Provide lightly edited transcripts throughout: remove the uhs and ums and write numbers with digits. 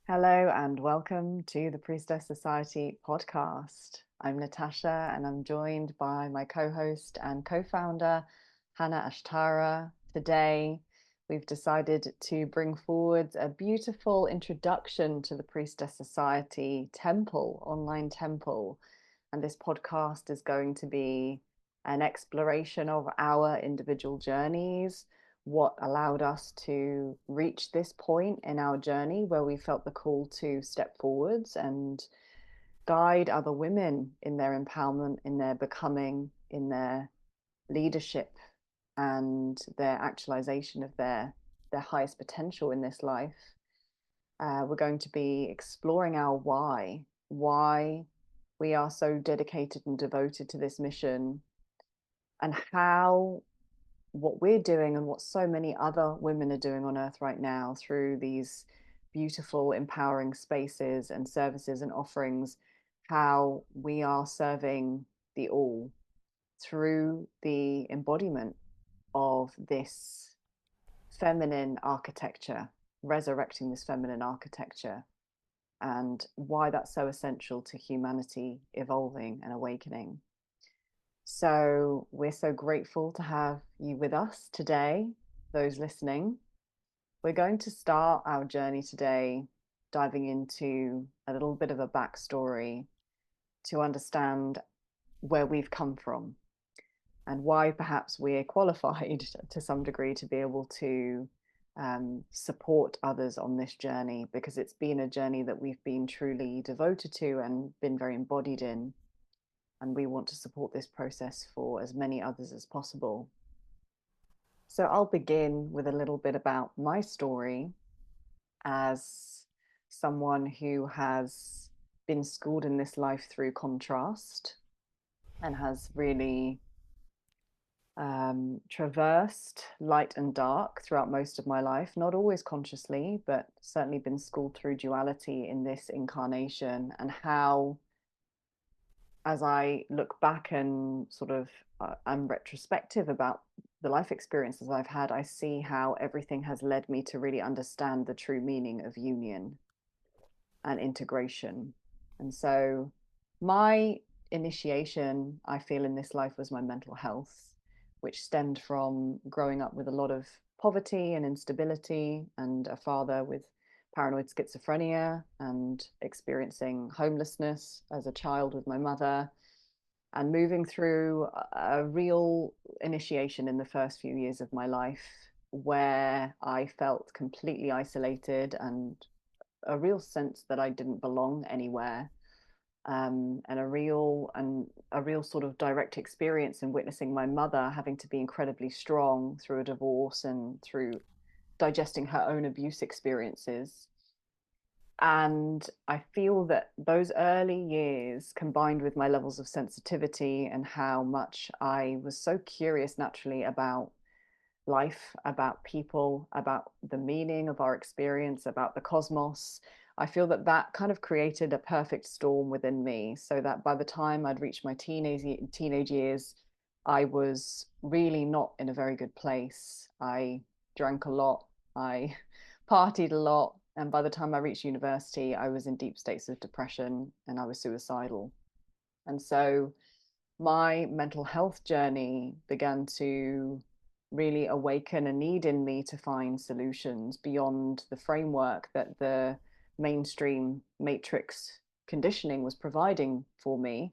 Hello and welcome to the Priestess Society podcast. I'm Natasha and I'm joined by my co-host and co-founder, Hana Ashtara. Today, we've decided to bring forward a beautiful introduction to the Priestess Society temple, online temple. And this podcast is going to be an exploration of our individual journeys, what allowed us to reach this point in our journey where we felt the call to step forwards and guide other women in their empowerment, in their becoming, in their leadership, and their actualization of their highest potential in this life. We're going to be exploring our why we are so dedicated and devoted to this mission, and how what we're doing and what so many other women are doing on earth right now through these beautiful empowering spaces and services and offerings, how we are serving the all through the embodiment of this feminine architecture, resurrecting this feminine architecture, and why that's so essential to humanity evolving and awakening. So we're so grateful to have you with us today, those listening. We're going to start our journey today diving into a little bit of a backstory to understand where we've come from and why perhaps we're qualified to some degree to be able to support others on this journey, because it's been a journey that we've been truly devoted to and been very embodied in. And we want to support this process for as many others as possible. So I'll begin with a little bit about my story as someone who has been schooled in this life through contrast and has really traversed light and dark throughout most of my life, not always consciously, but certainly been schooled through duality in this incarnation, and how, as I look back and sort of I'm retrospective about the life experiences I've had, I see how everything has led me to really understand the true meaning of union and integration. And so my initiation, I feel, in this life was my mental health, which stemmed from growing up with a lot of poverty and instability, and a father with paranoid schizophrenia, and experiencing homelessness as a child with my mother, and moving through a real initiation in the first few years of my life where I felt completely isolated and a real sense that I didn't belong anywhere, and a real sort of direct experience in witnessing my mother having to be incredibly strong through a divorce and through digesting her own abuse experiences. And I feel that those early years, combined with my levels of sensitivity and how much I was so curious naturally about life, about people, about the meaning of our experience, about the cosmos, I feel that that kind of created a perfect storm within me. So that by the time I'd reached my teenage years, I was really not in a very good place. I drank a lot. I partied a lot. And by the time I reached university, I was in deep states of depression and I was suicidal. And so my mental health journey began to really awaken a need in me to find solutions beyond the framework that the mainstream matrix conditioning was providing for me.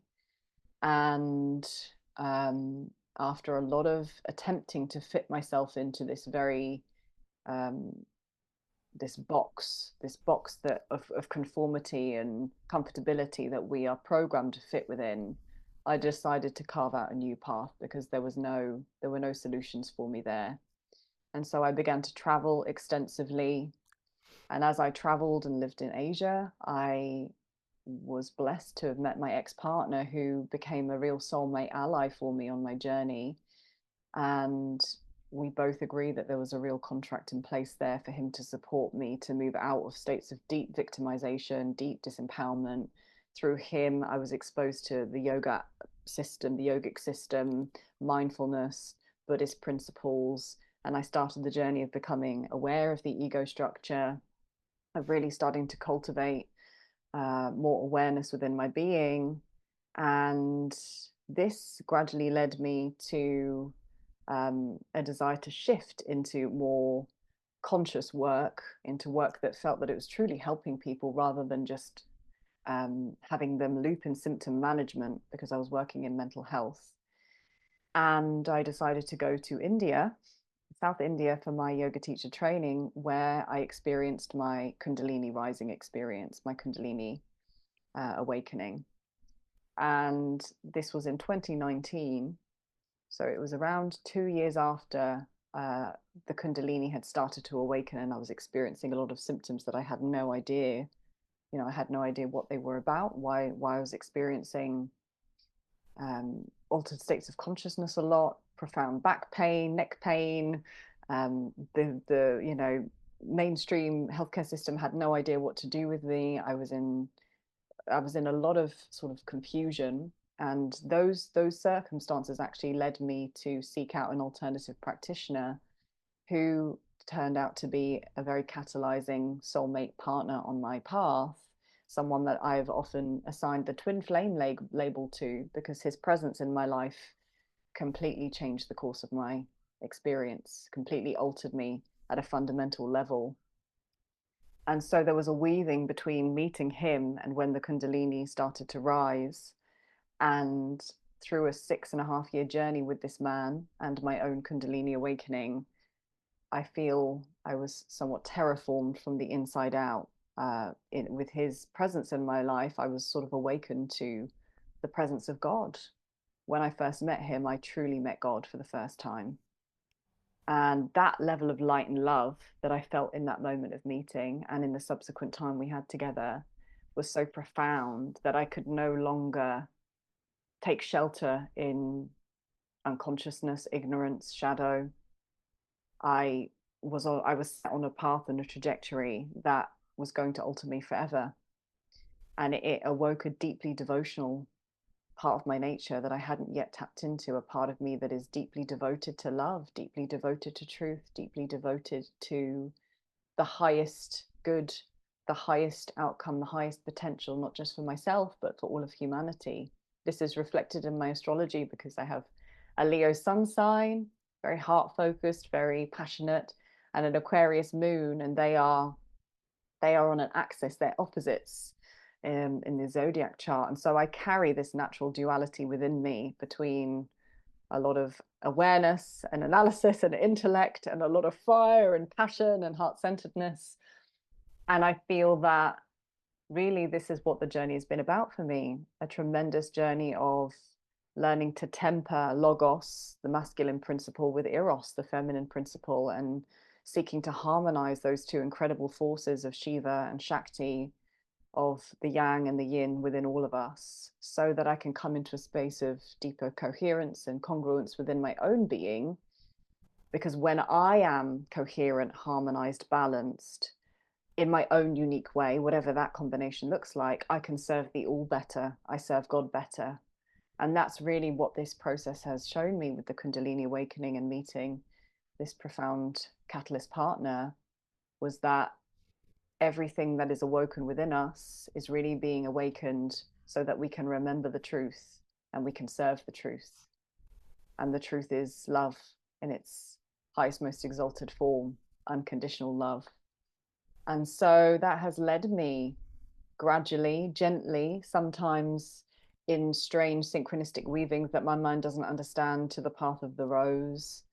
And um, after a lot of attempting to fit myself into this very um, this box that of conformity and comfortability that we are programmed to fit within, I decided to carve out a new path because there were no solutions for me there. And so I began to travel extensively. And as I traveled and lived in Asia, I was blessed to have met my ex-partner, who became a real soulmate ally for me on my journey. And we both agree that there was a real contract in place there for him to support me to move out of states of deep victimization, deep disempowerment. Through him, I was exposed to the yoga system, the yogic system, mindfulness, Buddhist principles, and I started the journey of becoming aware of the ego structure of really starting to cultivate more awareness within my being. And this gradually led me to a desire to shift into more conscious work, into work that felt that it was truly helping people rather than just having them loop in symptom management, because I was working in mental health. And I decided to go to India, South India, for my yoga teacher training, where I experienced my Kundalini rising experience, my Kundalini awakening. And this was in 2019. So it was around 2 years after the Kundalini had started to awaken, and I was experiencing a lot of symptoms that I had no idea. I had no idea what they were about, why I was experiencing altered states of consciousness a lot, profound back pain, neck pain. The mainstream healthcare system had no idea what to do with me. I was in a lot of sort of confusion, and those circumstances actually led me to seek out an alternative practitioner who turned out to be a very catalyzing soulmate partner on my path, someone that I've often assigned the twin flame label to, because his presence in my life completely changed the course of my experience, completely altered me at a fundamental level. And so there was a weaving between meeting him and when the Kundalini started to rise, and through a 6.5 year journey with this man and my own Kundalini awakening, I feel I was somewhat terraformed from the inside out. With his presence in my life, I was sort of awakened to the presence of God. When I first met him, I truly met God for the first time. And that level of light and love that I felt in that moment of meeting and in the subsequent time we had together was so profound that I could no longer take shelter in unconsciousness, ignorance, shadow. I was set on a path and a trajectory that was going to alter me forever. And it awoke a deeply devotional part of my nature that I hadn't yet tapped into, a part of me that is deeply devoted to love, deeply devoted to truth, deeply devoted to the highest good, the highest outcome, the highest potential, not just for myself, but for all of humanity. This is reflected in my astrology because I have a Leo sun sign, very heart focused, very passionate, and an Aquarius moon, and they are on an axis, they're opposites in the zodiac chart. And so I carry this natural duality within me between a lot of awareness and analysis and intellect and a lot of fire and passion and heart-centeredness. And I feel that really this is what the journey has been about for me, a tremendous journey of learning to temper logos, the masculine principle, with eros, the feminine principle, and seeking to harmonize those two incredible forces of Shiva and Shakti, of the yang and the yin within all of us, so that I can come into a space of deeper coherence and congruence within my own being. Because when I am coherent, harmonized, balanced in my own unique way, whatever that combination looks like, I can serve the all better. I serve God better. And that's really what this process has shown me with the Kundalini awakening and meeting this profound catalyst partner, was that everything that is awoken within us is really being awakened so that we can remember the truth and we can serve the truth. And the truth is love in its highest, most exalted form, unconditional love. And so that has led me gradually, gently, sometimes in strange synchronistic weavings that my mind doesn't understand, to the path of the rose,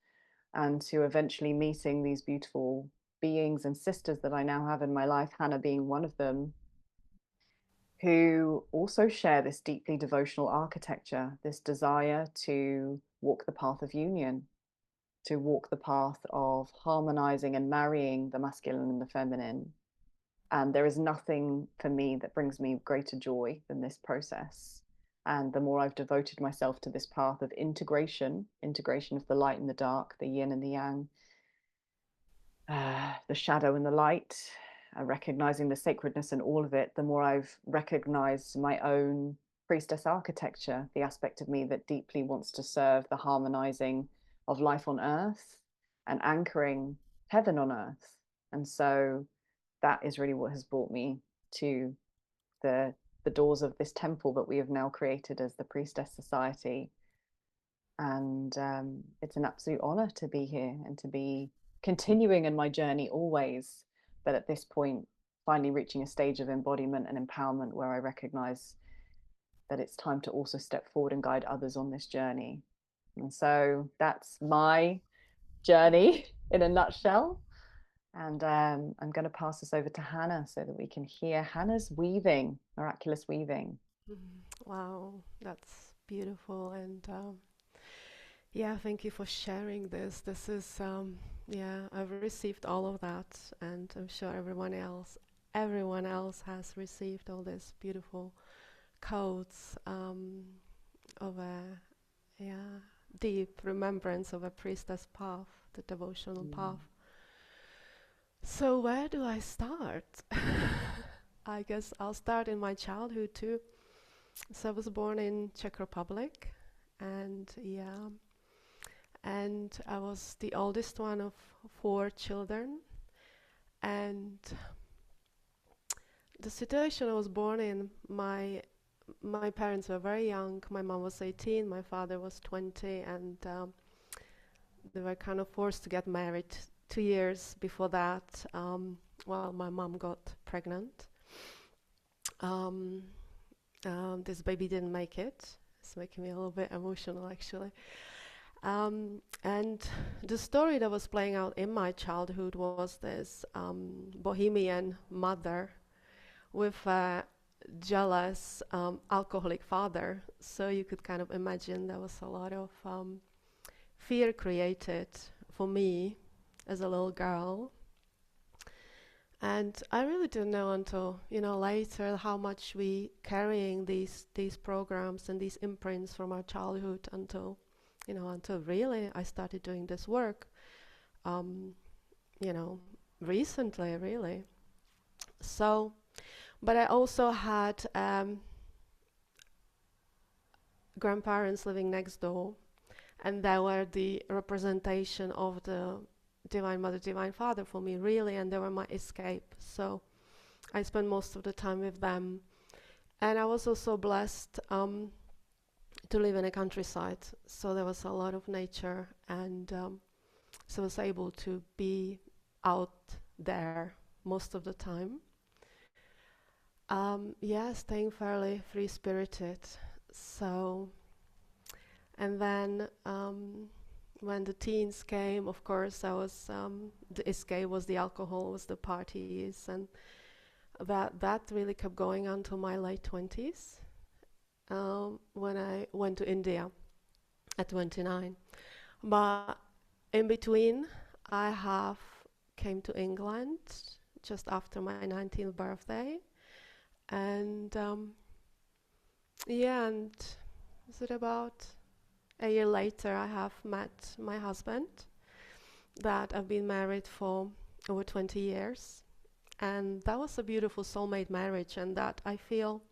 and to eventually meeting these beautiful beings and sisters that I now have in my life, Hana being one of them, who also share this deeply devotional architecture, this desire to walk the path of union, to walk the path of harmonizing and marrying the masculine and the feminine. And there is nothing for me that brings me greater joy than this process. And the more I've devoted myself to this path of integration of the light and the dark, the yin and the yang, the shadow and the light, recognizing the sacredness in all of it, the more I've recognized my own priestess architecture, the aspect of me that deeply wants to serve the harmonizing of life on earth and anchoring heaven on earth. And so that is really what has brought me to the doors of this temple that we have now created as the Priestess Society. And it's an absolute honor to be here and to be continuing in my journey always, but at this point finally reaching a stage of embodiment and empowerment where I recognize that it's time to also step forward and guide others on this journey. And so that's my journey in a nutshell. And I'm going to pass this over to Hana so that we can hear Hana's weaving, miraculous weaving. Wow, that's beautiful. And yeah, thank you for sharing this. This is, yeah, I've received all of that, and I'm sure everyone else has received all these beautiful codes of a, yeah, deep remembrance of a priestess path, the devotional Mm. path. So where do I start? I guess I'll start in my childhood too. So I was born in Czech Republic, and yeah, and I was the oldest one of four children. And the situation I was born in, my parents were very young. My mom was 18, my father was 20, and they were kind of forced to get married 2 years before that. Well, my mom got pregnant. Um, this baby didn't make it. It's making me a little bit emotional, actually. And the story that was playing out in my childhood was this bohemian mother with a jealous alcoholic father. So you could kind of imagine there was a lot of fear created for me as a little girl. And I really didn't know until, later how much we carrying these programs and these imprints from our childhood until really I started doing this work, um, you know, recently, really. So, but I also had grandparents living next door, and they were the representation of the Divine Mother, Divine Father for me, really, and they were my escape. So I spent most of the time with them. And I was also blessed to live in a countryside, so there was a lot of nature, and so I was able to be out there most of the time. Yeah, staying fairly free spirited. So, and then when the teens came, of course, the escape was the alcohol, was the parties, and that really kept going until my late 20s, when I went to India at 29. But in between, I have came to England just after my 19th birthday, and yeah, and is it about a year later I have met my husband that I've been married for over 20 years, and that was a beautiful soulmate marriage, and that I feel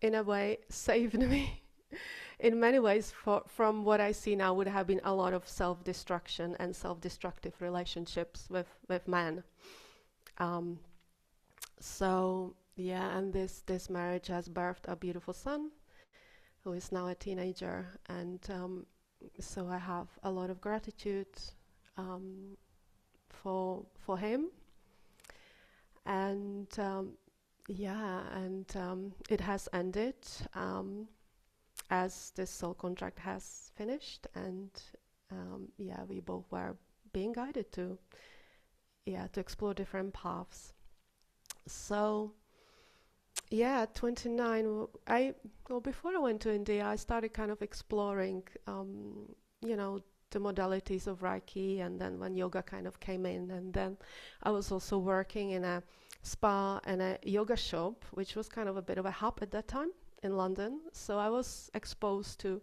in a way saved me in many ways from what I see now would have been a lot of self-destruction and self-destructive relationships with men. Um, so yeah, and this marriage has birthed a beautiful son who is now a teenager, and so I have a lot of gratitude um, for him, and yeah, and it has ended. As this soul contract has finished, and yeah, we both were being guided to explore different paths. So yeah, at 29, before I went to India, I started kind of exploring, you know, the modalities of Reiki, and then when yoga kind of came in, and then I was also working in a spa and a yoga shop, which was kind of a bit of a hub at that time in London. So I was exposed to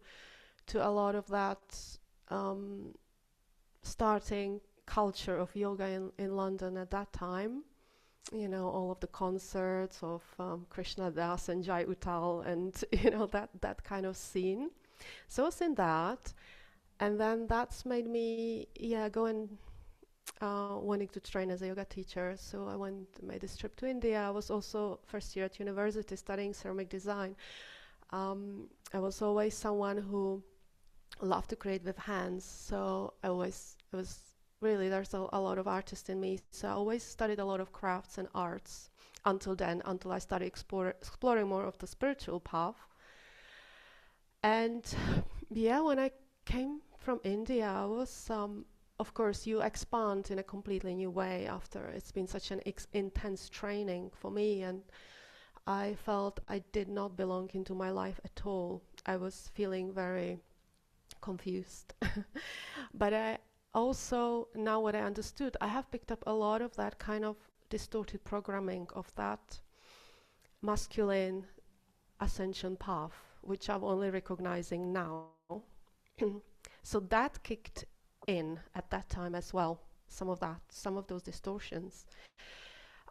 a lot of that um, starting culture of yoga in London at that time. You know, all of the concerts of Krishna Das and Jai Uttal, and that kind of scene. So I was in that, and then that's made me go and wanting to train as a yoga teacher. So I made this trip to India. I was also first year at university studying ceramic design. I was always someone who loved to create with hands. So it was really, there's a lot of artist in me. So I always studied a lot of crafts and arts until then, until I started exploring more of the spiritual path. And yeah, when I came from India, I was, of course, you expand in a completely new way after it's been such an intense training for me. And I felt I did not belong into my life at all. I was feeling very confused. But I also, now what I understood, I have picked up a lot of that kind of distorted programming of that masculine ascension path, which I'm only recognizing now. So that kicked in at that time as well, some of those distortions.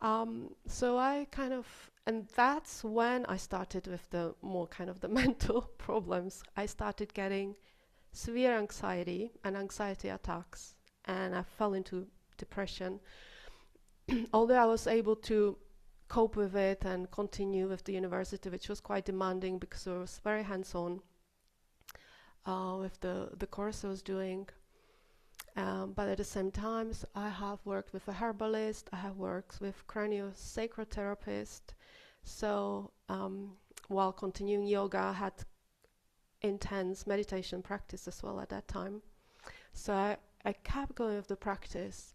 So I kind of, and that's when I started with the more kind of the mental problems. I started getting severe anxiety and anxiety attacks, and I fell into depression. Although I was able to cope with it and continue with the university, which was quite demanding because it was very hands-on with the course I was doing. But at the same time, I have worked with a herbalist, I have worked with craniosacral therapist. So while continuing yoga, I had intense meditation practice as well at that time. So I kept going with the practice,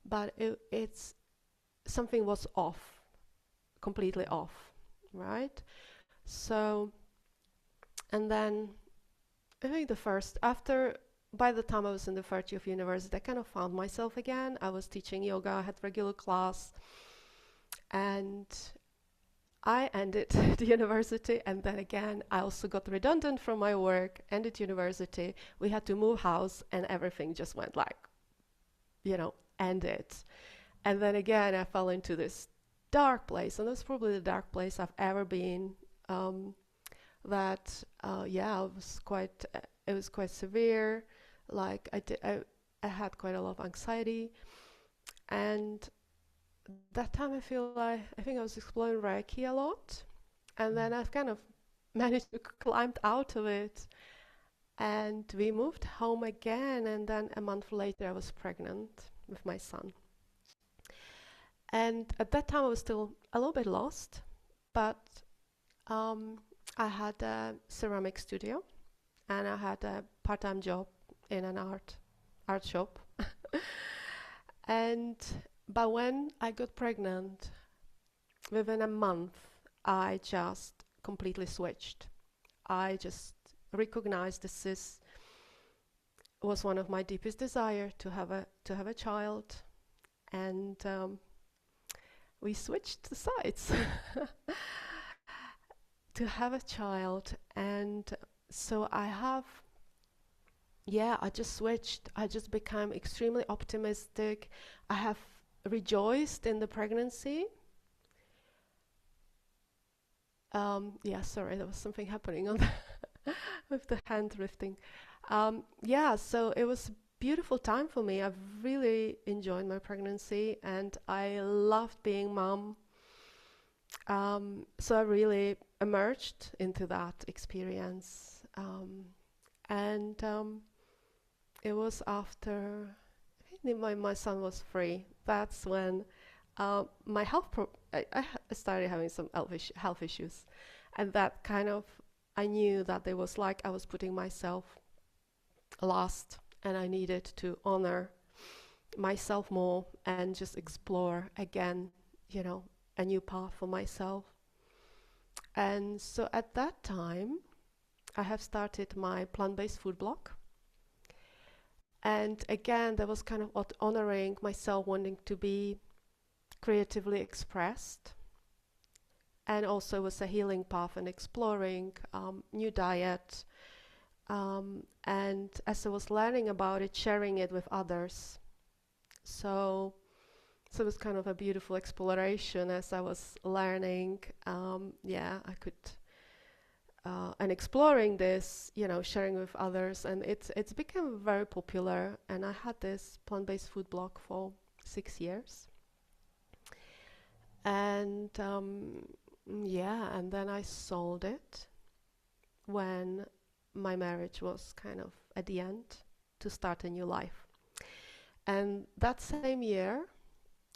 but it's something was off, completely off, right? So, and then I think by the time I was in the third year of university, I kind of found myself again. I was teaching yoga, I had regular class, and I ended the university, and then again, I also got redundant from my work, ended university. We had to move house, and everything just went like, ended. And then again, I fell into this dark place, and that's probably the dark place I've ever been. Yeah, it was quite severe. Like I had quite a lot of anxiety, and that time I think I was exploring Reiki a lot, and then I've kind of managed to climb out of it, and we moved home again, and then a month later I was pregnant with my son. And at that time I was still a little bit lost, but um, I had a ceramic studio, and I had a part-time job in an art shop. And but when I got pregnant, within a month, I just completely switched. I just recognized this was one of my deepest desire to have a child, and we switched the sides to have a child. And so I just switched. I just became extremely optimistic. I have rejoiced in the pregnancy. Yeah, sorry, there was something happening on with the hand lifting. Yeah, so it was a beautiful time for me. I've really enjoyed my pregnancy, and I loved being mom. So I really emerged into that experience. And It was after I think my son was 3. That's when my I started having some health issues, and that kind of I knew that there was like I was putting myself last, and I needed to honor myself more and just explore again, you know, a new path for myself. And so at that time, I have started my plant-based food blog. And again, that was kind of honoring myself wanting to be creatively expressed. And also was a healing path and exploring new diet. And as I was learning about it, sharing it with others. So, so it was kind of a beautiful exploration as I was learning. Yeah, I could and exploring this, sharing with others, and it's become very popular. And I had this plant-based food blog for 6 years, and yeah, and then I sold it when my marriage was kind of at the end to start a new life. And that same year,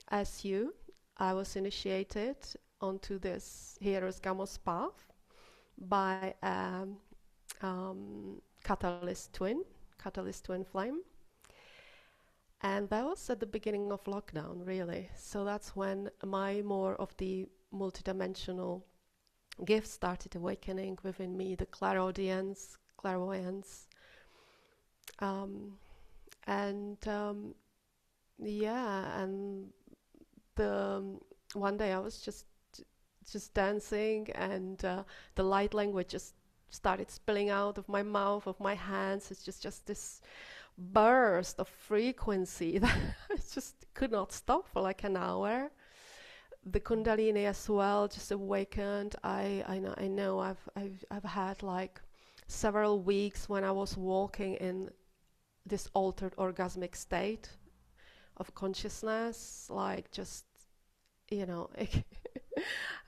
as you, I was initiated onto this Heroes Gamos path by catalyst twin flame. And that was at the beginning of lockdown, really. So that's when my more of the multidimensional gifts started awakening within me, the clairaudience, clairvoyance. Um, and yeah, and the one day I was just dancing, and the light language just started spilling out of my mouth, of my hands. It's just this burst of frequency that I just could not stop for like an hour. The Kundalini as well just awakened. I know I've had like several weeks when I was walking in this altered orgasmic state of consciousness, like just it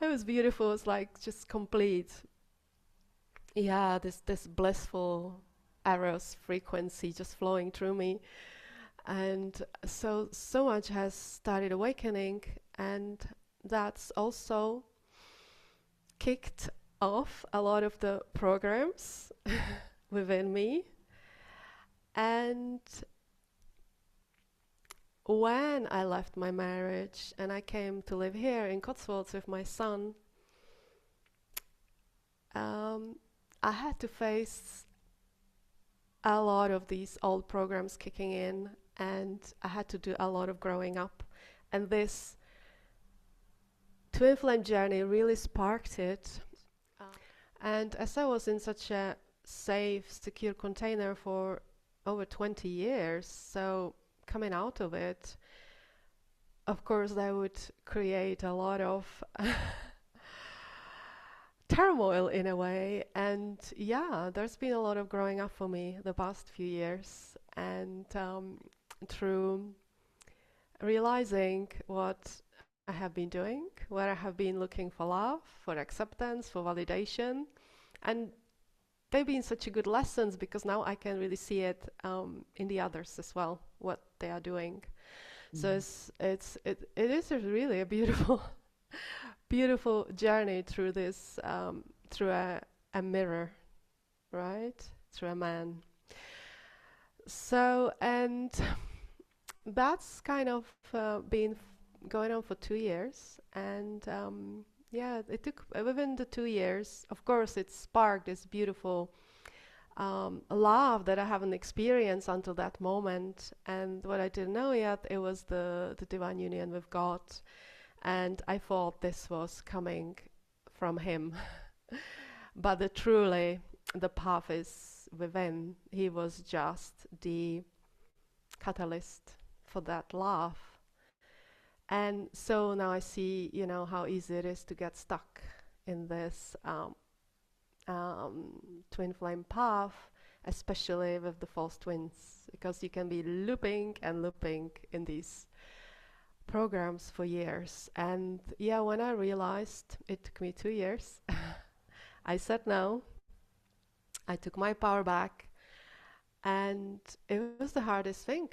was beautiful. It's like just complete, yeah, this blissful eros frequency just flowing through me. And so much has started awakening, and that's also kicked off a lot of the programs within me. And when I left my marriage and I came to live here in Cotswolds with my son, I had to face a lot of these old programs kicking in, and I had to do a lot of growing up. And this twin flame journey really sparked it. And as I was in such a safe, secure container for over 20 years, so coming out of it, of course, that would create a lot of turmoil in a way. And yeah, there's been a lot of growing up for me the past few years, and through realizing what I have been doing, where I have been looking for love, for acceptance, for validation. And they've been such a good lessons because now I can really see it in the others as well, what they are doing. So it is really a beautiful beautiful journey through this through a mirror, right? Through a man. So, and that's kind of been going on for 2 years, and yeah, it took within the 2 years. Of course, it sparked this beautiful love that I haven't experienced until that moment. And what I didn't know yet, it was the divine union with God. And I thought this was coming from Him. But truly, the path is within. He was just the catalyst for that love. And so now I see, how easy it is to get stuck in this twin flame path, especially with the false twins, because you can be looping and looping in these programs for years. And yeah, when I realized, it took me 2 years, I said no. I took my power back, and it was the hardest thing,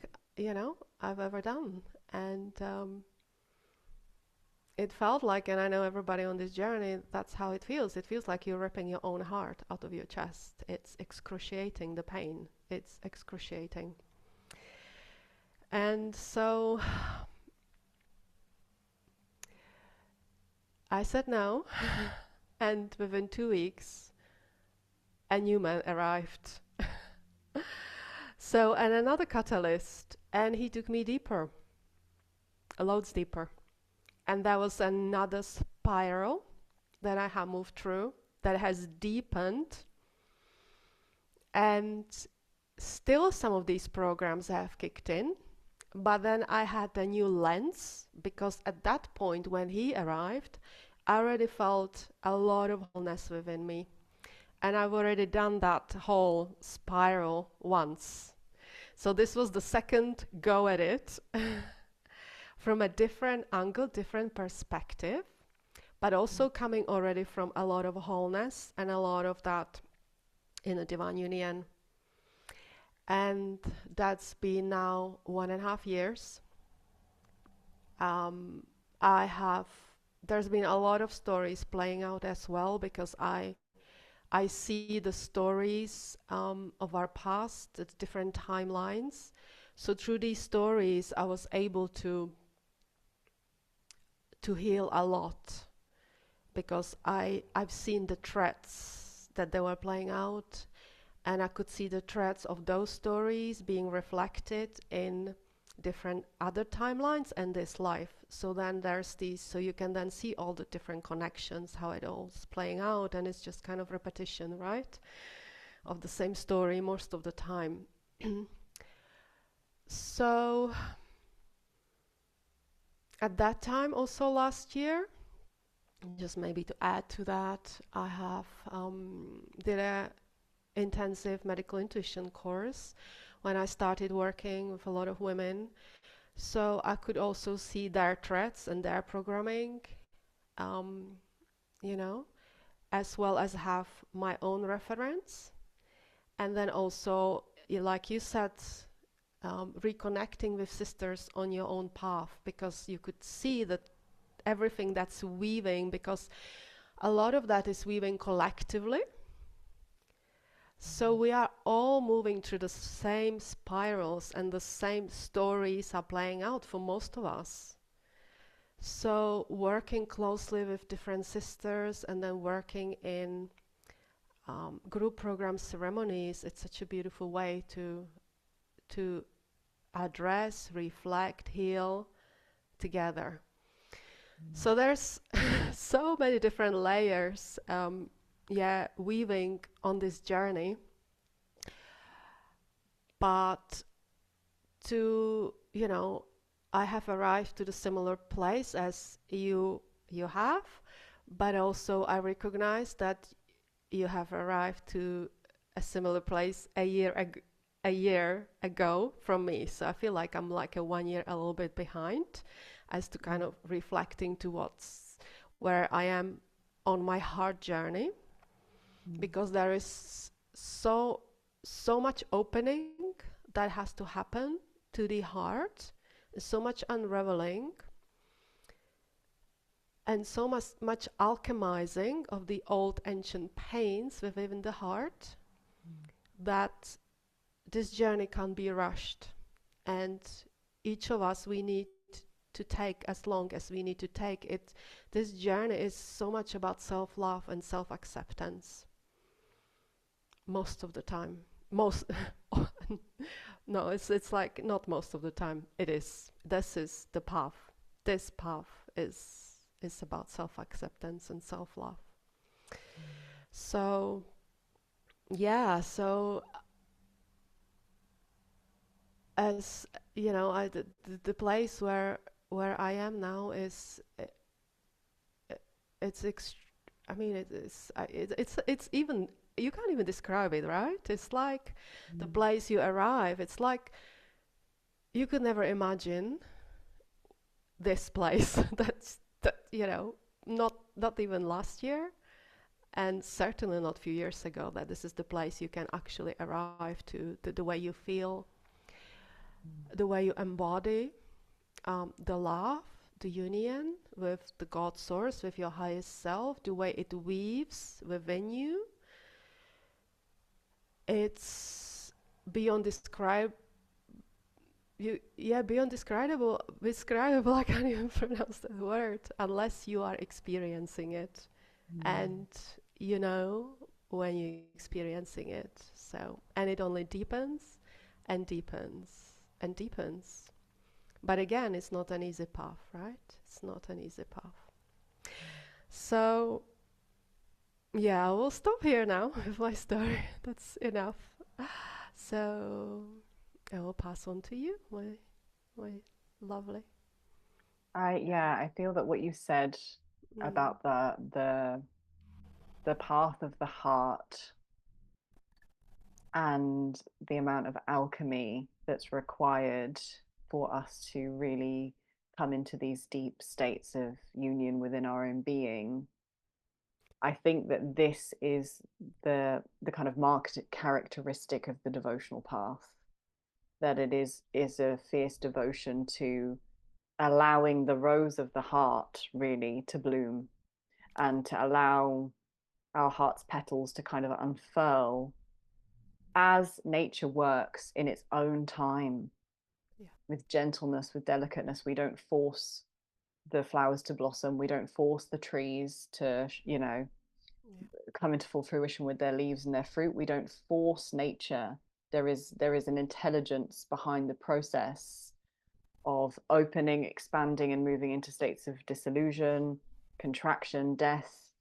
I've ever done. And it felt like, and I know everybody on this journey, that's how it feels. It feels like you're ripping your own heart out of your chest. It's excruciating, the pain. It's excruciating. And so I said no, and within 2 weeks, a new man arrived. So, and another catalyst, and he took me deeper, loads deeper. And that was another spiral that I have moved through that has deepened. And still some of these programs have kicked in. But then I had a new lens, because at that point when he arrived, I already felt a lot of wholeness within me. and I've already done that whole spiral once. So this was the second go at it from a different angle, different perspective, but also coming already from a lot of wholeness and a lot of that in a divine union. And that's been now 1.5 years. Um, I have, there's been a lot of stories playing out as well because I see the stories of our past, the different timelines. So through these stories, I was able to heal a lot because I've seen the threads that they were playing out, and I could see the threads of those stories being reflected in different other timelines and this life. So then there's these, so you can then see all the different connections, how it all's playing out, and it's just kind of repetition, right? Of the same story most of the time. So at that time, also last year, just maybe to add to that, I have did a intensive medical intuition course when I started working with a lot of women. So I could also see their threats and their programming, um, you know, as well as have my own reference. And then also, like you said, reconnecting with sisters on your own path because you could see that everything that's weaving, because a lot of that is weaving collectively. So we are all moving through the same spirals and the same stories are playing out for most of us. So working closely with different sisters and then working in group program ceremonies, it's such a beautiful way to address, reflect, heal together. So there's so many different layers, yeah, weaving on this journey. But to, I have arrived to the similar place as you have, but also I recognize that you have arrived to a similar place a year ago from me. So I feel like I'm like a 1 year a little bit behind as to kind of reflecting to what's where I am on my heart journey, because there is so much opening that has to happen to the heart, so much unraveling, and so much alchemizing of the old ancient pains within the heart, that this journey can't be rushed. And each of us, we need to take as long as we need to take it. This journey is so much about self-love and self-acceptance most of the time. Most no, it's like not most of the time. It is. This is the path. This path is about self-acceptance and self-love. So yeah, so as you know, the place where I am now is it's I mean it's even, you can't even describe it, right? It's like the place you arrive. It's like you could never imagine this place. That not even last year, and certainly not a few years ago, that this is the place you can actually arrive to, the way you feel, the way you embody the love, the union with the God source, with your highest self, the way it weaves within you. It's beyond describe you yeah beyond describable. I can't even pronounce that word unless you are experiencing it. And you know when you're experiencing it. So, and it only deepens and deepens and deepens. But again, it's not an easy path, right? It's not an easy path. So yeah, I will stop here now with my story. That's enough. So I will pass on to you, my lovely. I feel that what you said Mm. about the the path of the heart and the amount of alchemy that's required for us to really come into these deep states of union within our own being. I think that this is the kind of marked characteristic of the devotional path, that it is a fierce devotion to allowing the rose of the heart really to bloom, and to allow our heart's petals to kind of unfurl as nature works in its own time, Yeah. with gentleness, with delicateness. We don't force the flowers to blossom. We don't force the trees to, Yeah. come into full fruition with their leaves and their fruit. We don't force nature. There is an intelligence behind the process of opening, expanding, and moving into states of dissolution, contraction, death.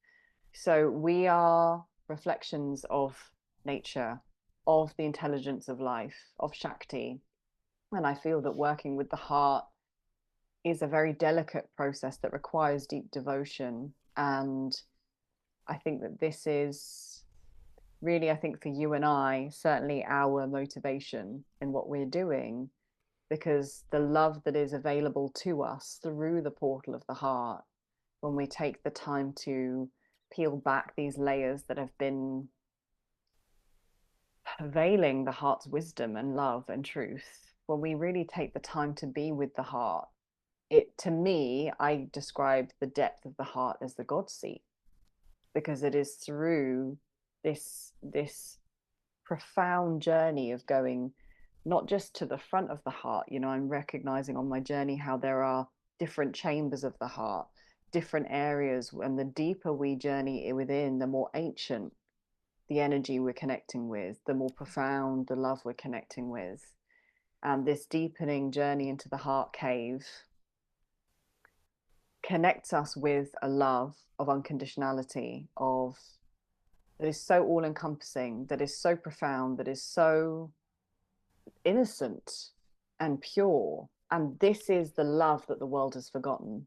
So we are reflections of nature, of the intelligence of life, of Shakti. And I feel that working with the heart is a very delicate process that requires deep devotion. And I think that this is really, I think for you and I, certainly our motivation in what we're doing, because the love that is available to us through the portal of the heart, when we take the time to peel back these layers that have been veiling the heart's wisdom and love and truth, when we really take the time to be with the heart, it, to me, I describe the depth of the heart as the God seat, because it is through this profound journey of going not just to the front of the heart. I'm recognizing on my journey how there are different chambers of the heart, different areas, and the deeper we journey within, the more ancient the energy we're connecting with, the more profound the love we're connecting with. And this deepening journey into the heart cave connects us with a love of unconditionality, of that is so all encompassing, that is so profound, that is so innocent and pure. And this is the love that the world has forgotten.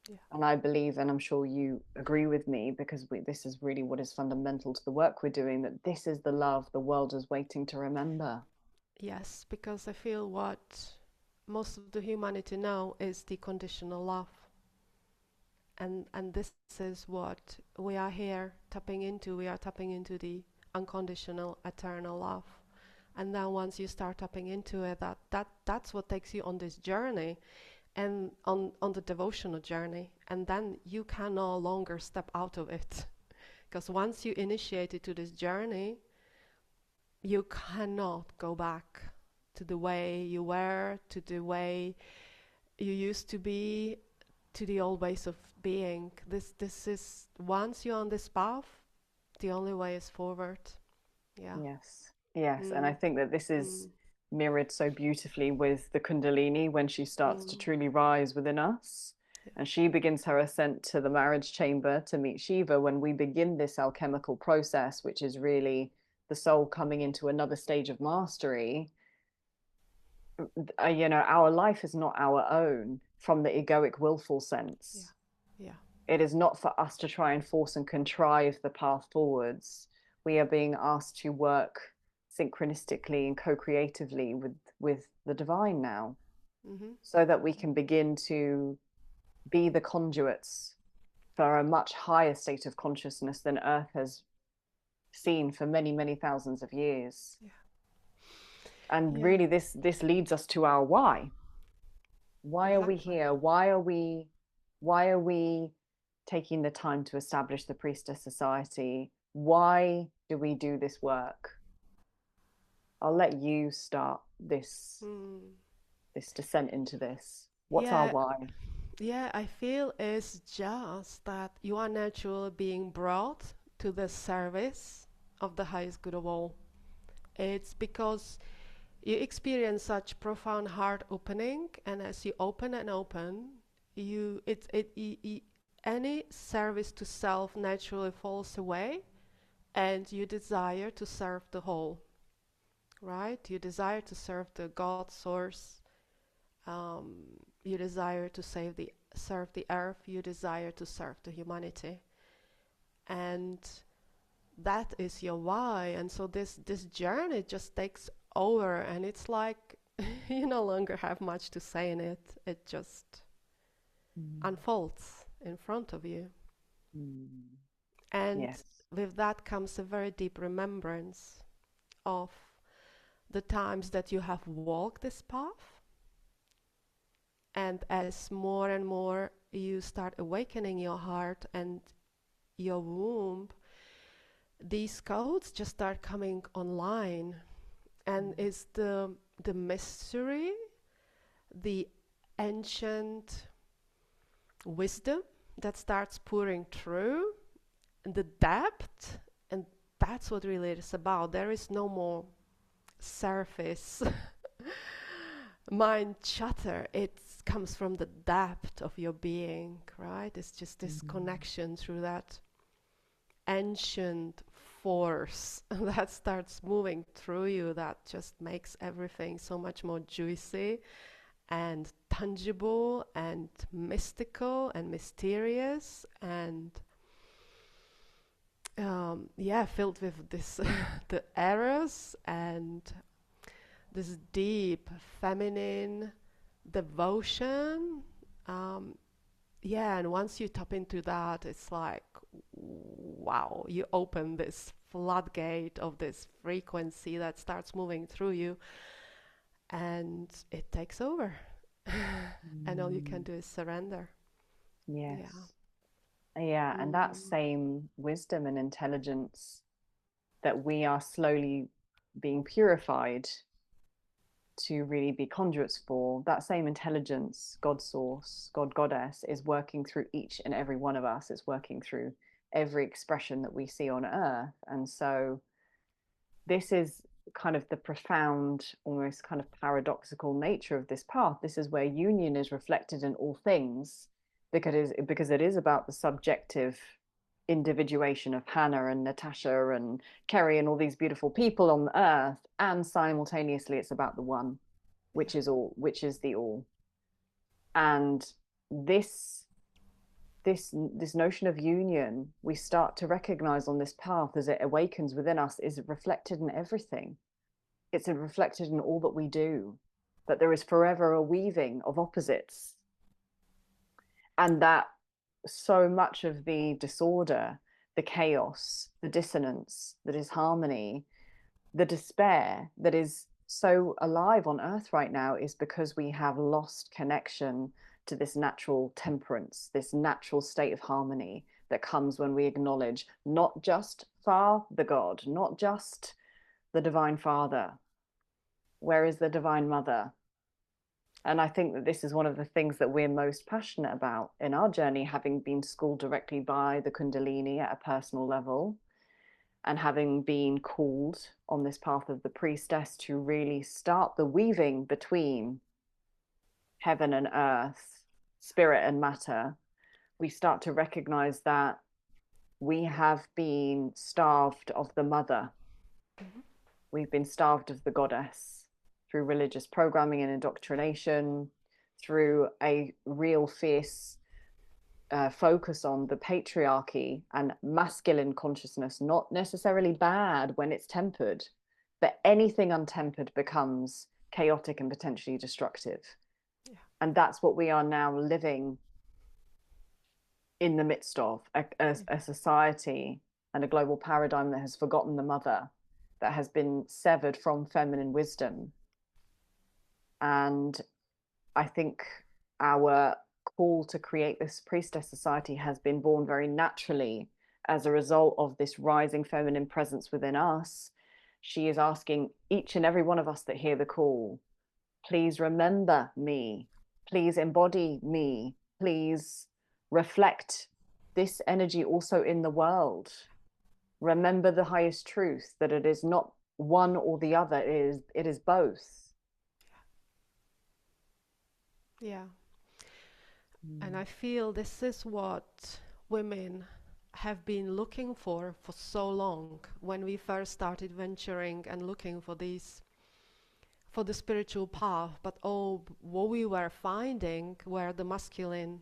Yeah. And I believe, and I'm sure you agree with me, because this is really what is fundamental to the work we're doing, that this is the love the world is waiting to remember. Yes, because I feel what most of the humanity know is the conditional love. And this is what we are here tapping into. We are tapping into the unconditional eternal love. And then once you start tapping into it, that's what takes you on this journey, and on the devotional journey. And then you can no longer step out of it. Because once you initiate it to this journey, you cannot go back to the way you were, to the way you used to be, to the old ways of being. This is, once you're on this path, the only way is forward. Yeah. Yes, yes. And I Mm, think that this is mm, mirrored so beautifully with the Kundalini when she starts to mm. truly rise within us. Yeah. And she begins her ascent to the marriage chamber to meet Shiva. When we begin this alchemical process, which is really the soul coming into another stage of mastery, our life is not our own from the egoic, willful Yeah. sense. Yeah. It is not for us to try and force and contrive the path forwards. We are being asked to work synchronistically and co-creatively with the divine now, Mm-hmm. so that we can begin to be the conduits for a much higher state of consciousness than Earth has seen for many, many thousands of years. Yeah. And Yeah. really, this leads us to our why. Why are we Exactly. here? Why are we taking the time to establish the Priestess Society? Why do we do this work? I'll let you start Mm. this descent into this. What's our Yeah. why? Yeah. I feel it's just that you are naturally being brought to the service of the highest good of all. It's because you experience such profound heart opening, and as you open and open, you any service to self naturally falls away, and you desire to serve the whole, right? You desire to serve the God source. um, you desire to serve the earth. You desire to serve the humanity. and that is your why. And so this journey just takes over, and it's like you no longer have much to say in it. It just Mm. unfolds in front of you. Mm. And Yes. with that comes a very deep remembrance of the times that you have walked this path. And as more and more you start awakening your heart and your womb, these codes just start coming online. And Mm. is the mystery, the ancient wisdom that starts pouring through, the depth, and that's what really it is about. There is no more surface mind chatter. It comes from the depth of your being, right? It's just this Mm. connection through that ancient force that starts moving through you, that just makes everything so much more juicy and tangible and mystical and mysterious and yeah, filled with this the eros and this deep feminine devotion. Um, yeah, and once you tap into that, it's like, wow, you open this floodgate of this frequency that starts moving through you and it takes over. And all you can Mm. do is surrender. Yeah. Yes. Yeah, and that Mm. same wisdom and intelligence that we are slowly being purified to really be conduits for, that same intelligence, God source, God goddess, is working through each and every one of us. It's working through every expression that we see on earth. And so this is kind of the profound, almost kind of paradoxical nature of this path. This is where union is reflected in all things, because it is about the subjective individuation of Hana and Natasha and Kerry and all these beautiful people on earth, and simultaneously it's about the one, Yeah. which is all, which is the all. And this this notion of union we start to recognize on this path as it awakens within us is reflected in everything. It's reflected in all that we do, that there is forever a weaving of opposites, and that so much of the disorder, the chaos, the dissonance, the disharmony, the despair that is so alive on earth right now is because we have lost connection to this natural temperance, this natural state of harmony that comes when we acknowledge not just Father God, not just the Divine Father, where is the Divine Mother? And I think that this is one of the things that we're most passionate about in our journey, having been schooled directly by the Kundalini at a personal level and having been called on this path of the priestess to really start the weaving between heaven and earth, spirit and matter. We start to recognize that we have been starved of the mother. Mhm. We've been starved of the goddess through religious programming and indoctrination, through a real fierce focus on the patriarchy and masculine consciousness, not necessarily bad when it's tempered, but anything untempered becomes chaotic and potentially destructive. Yeah. And that's what we are now living in the midst of Yeah. a society and a global paradigm that has forgotten the mother, that has been severed from feminine wisdom. And I think our call to create this priestess society has been born very naturally as a result of this rising feminine presence within us. She is asking each and every one of us that hear the call, please remember me, please embody me, please reflect this energy also in the world. Remember the highest truth, that it is not one or the other, it is both. Yeah. And Mm. I feel this is what women have been looking for so long. When we first started venturing and looking for these for the spiritual path, but all what we were finding were the masculine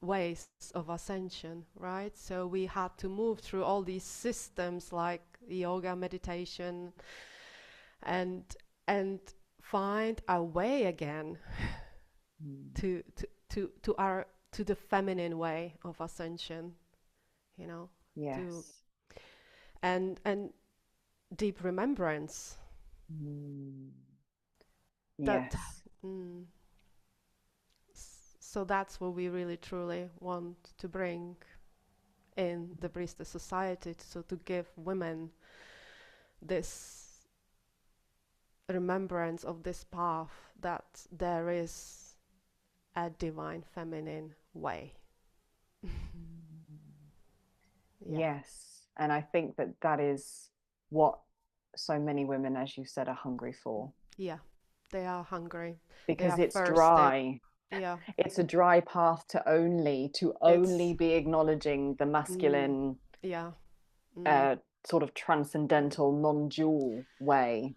ways of ascension, right? So we had to move through all these systems like yoga, meditation, and and find our way again Mm. to our to the feminine way of ascension, you know, to Yes. and deep remembrance Mm. that Yes. mm, so that's what we really truly want to bring in the priestess society, so to give women this remembrance of this path that there is a divine feminine way. Mm. Yeah. Yes. And I think that that is what so many women, as you said, are hungry for Yeah, they are hungry, they because are it's thirsty. dry. Yeah, It's a dry path to only it's be acknowledging the mm, masculine, yeah, mm. uh, sort of transcendental, non-dual way.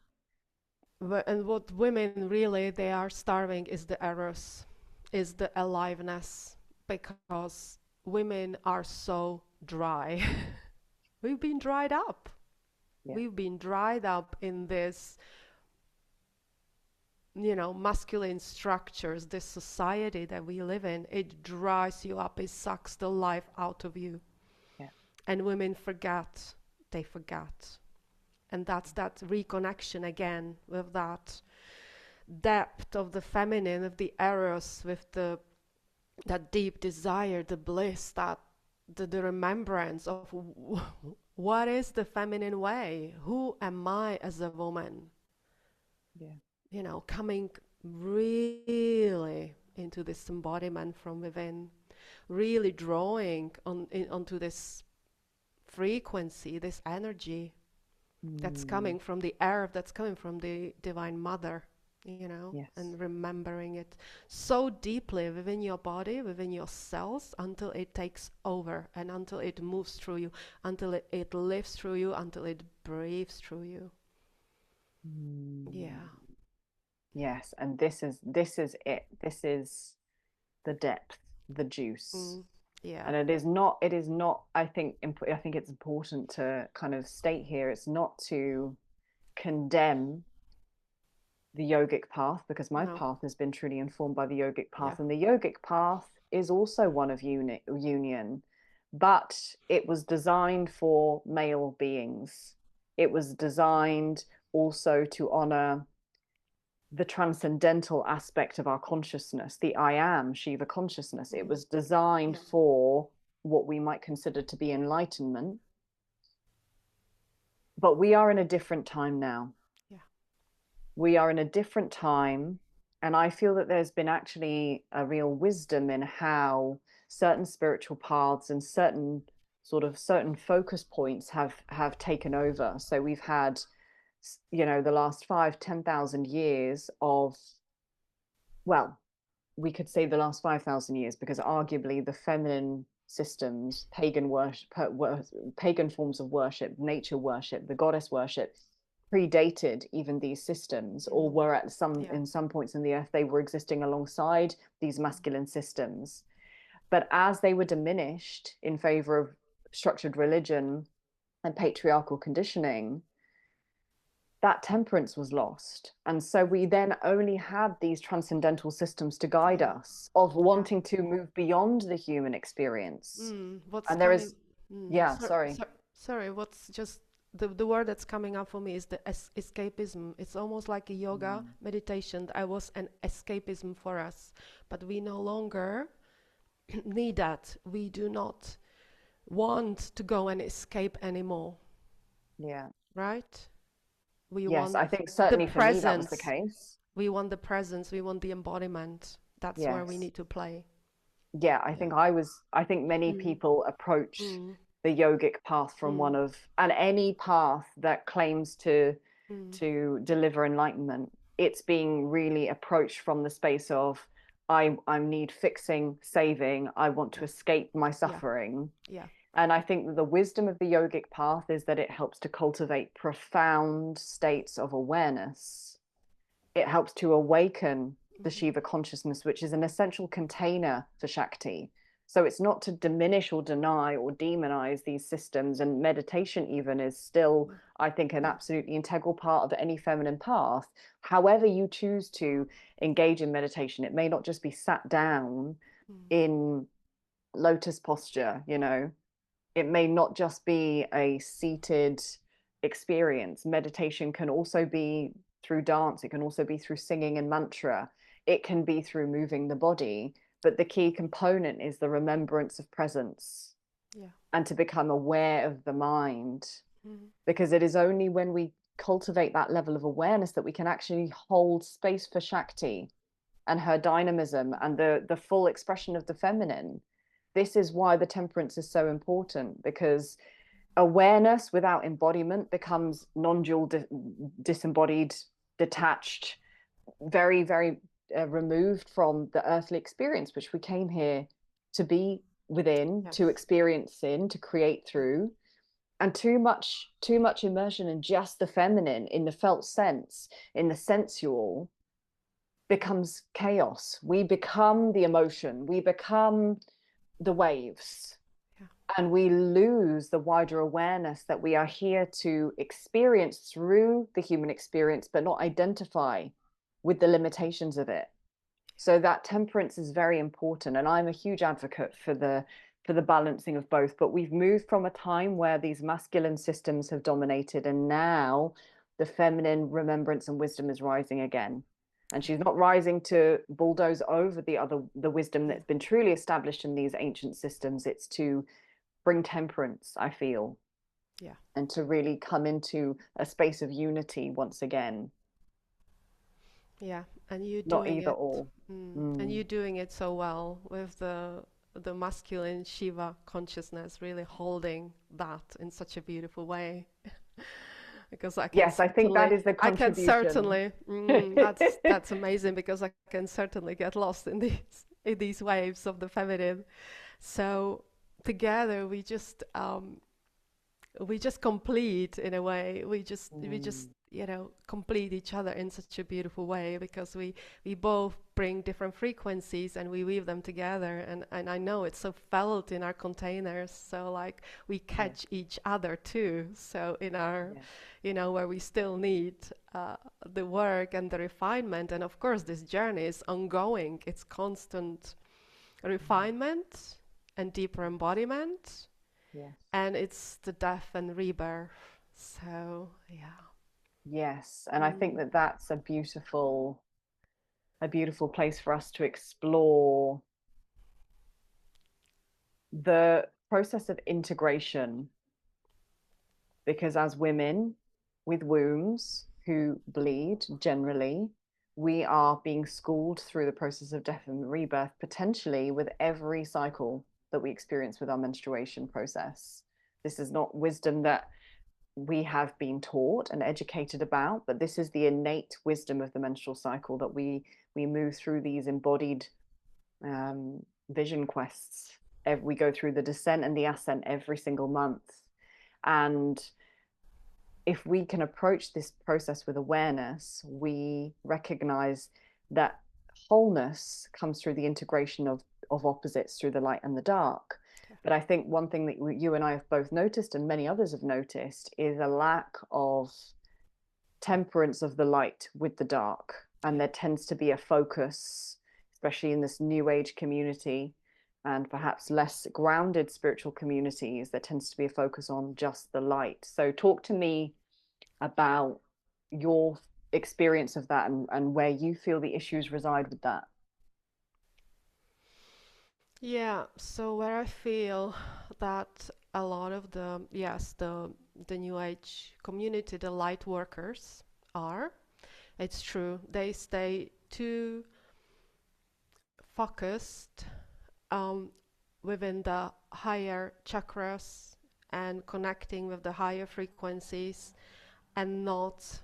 And what women really they are starving is the eros, is the aliveness, because women are so dry. We've been dried up. Yeah. We've been dried up in this, masculine structures, this society that we live in. It dries you up, it sucks the life out of you. Yeah. And women forget, they forget. And that's that reconnection again with that depth of the feminine, of the eros, with that deep desire, the bliss, that the remembrance of what is the feminine way? Who am I as a woman? Yeah. Coming really into this embodiment from within, really drawing onto this frequency, this energy that's Mm. coming from the earth, that's coming from the divine mother, Yes. and remembering it so deeply within your body, within your cells, until it takes over and until it moves through you, until it lives through you, until it breathes through you. Mm. Yeah. Yes. And this is it. This is the depth, the juice. Mm. Yeah. And it is not, I think it's important to kind of state here, it's not to condemn the yogic path, because my No. path has been truly informed by the yogic Yeah. path, and the yogic path is also one of union, but it was designed for male beings. It was designed also to honor the transcendental aspect of our consciousness, the I am Shiva consciousness. It Mm. was designed Yeah. for what we might consider to be enlightenment. But we are in a different time now. Yeah. We are in a different time. And I feel that there's been actually a real wisdom in how certain spiritual paths and certain focus points have taken over. So we've had, the last 5, 10,000 years of, well, we could say the last 5,000 years, because arguably the feminine systems, pagan worship, pagan forms of worship, nature worship, the goddess worship, predated even these systems, or Mm. were at some Yeah. in some points in the earth, they were existing alongside these masculine systems. But as they were diminished in favor of structured religion and patriarchal conditioning, that temperance was lost. And so we then only had these transcendental systems to guide Yeah. us, of Yeah. wanting to move beyond the human experience. What's And there coming? is, yeah, Sorry, sorry. sorry. What's just the word that's coming up for me is the escapism. It's almost like a yoga Mm. meditation. I was an escapism for us, but we no longer need that. We do not want to go and escape anymore, Yeah. right? We Yes, want I think the certainly for me that was the presence. case. We want the presence. We want the embodiment. That's where we Yes. need to play. Yeah, Yeah. I think many Mm. people approach Mm. the yogic path from Mm. one of, and any path that claims to Mm. deliver enlightenment, it's being really approached from the space of, I need fixing, saving, I want to Yeah. escape my Yeah. suffering. Yeah. And I think that the wisdom of the yogic path is that it helps to cultivate profound states of awareness. It helps to awaken the Mm-hmm. Shiva consciousness, which is an essential container for Shakti. So it's not to diminish or deny or demonize these systems. And meditation, even, is still, Mm. I think, an Yeah. absolutely integral part of any feminine path. However, you choose to engage in meditation, it may not just be sat down Mm. in lotus posture, it may not just be a seated experience. Meditation can also be through dance, it can also be through singing and mantra, it can be through moving the body. But the key component is the remembrance of presence Yeah. and to become aware of the mind, Mm. because it is only when we cultivate that level of awareness that we can actually hold space for Shakti and her dynamism and the full expression of the feminine. This is why the temperance is so important, because awareness without embodiment becomes non-dual, disembodied, detached, very, very removed from the earthly experience, which we came here to be within, to Yes. experience in, to create Yeah. through. And too much immersion in just the feminine, in the felt sense, in the sensual, becomes chaos. We become the emotion, we become the waves, Yeah. and we lose the wider awareness that we are here to experience through the human experience, but not identify with the limitations of it. So that temperance is very important, and I'm a huge advocate for the balancing of both. But we've moved from a time where these masculine systems have dominated, and now the feminine remembrance and wisdom is rising again. And she's not rising to bulldoze over the wisdom Mm. that's been truly established in these ancient systems. It's to bring temperance, I feel, Yeah. and to really come into a space of unity once again, Yeah. And you not doing either it. or. And Mm. you doing it so well with the masculine Shiva consciousness, really holding that in such a beautiful way. Because Yes, I think that is the I can contribution. certainly, that's amazing because I can certainly get lost in these waves of the feminine. So together we just complete in a way. We just Mm. complete each other in such a beautiful way because we both bring different frequencies and we weave them together, and I know it's so felt in our containers, so like we Yes, catch each other too, so in our yes. where we still need the work and the refinement, and of course this journey is ongoing, it's constant Mm. refinement and deeper embodiment, Yes. and it's the death and rebirth. So yeah. Yes. And I think Mm. that that's a beautiful place for us to explore the process of integration, because as women with wombs who bleed generally, we are being schooled through the process of death and rebirth, potentially with every cycle that we experience with our menstruation process. This is not wisdom that we have been taught and educated about, but this is the innate wisdom of the menstrual cycle, that we move through these embodied vision quests. We go through the descent and the ascent every single month. And if we can approach this process with awareness, we recognize that wholeness comes through the integration of opposites, through the light and the dark. Yeah. But I think one thing that you and I have both noticed, and many others have noticed, is a lack of temperance of the light with the dark. And Yeah. there tends to be a focus, especially in this new age community and perhaps less grounded spiritual communities, there tends to be a focus on just the light. So talk to me about your experience of that, and where you feel the issues reside with that. Yeah, so where I feel that a lot of the new age community, the light workers are, it's true, they stay too focused um, within the higher chakras and connecting with the higher frequencies and not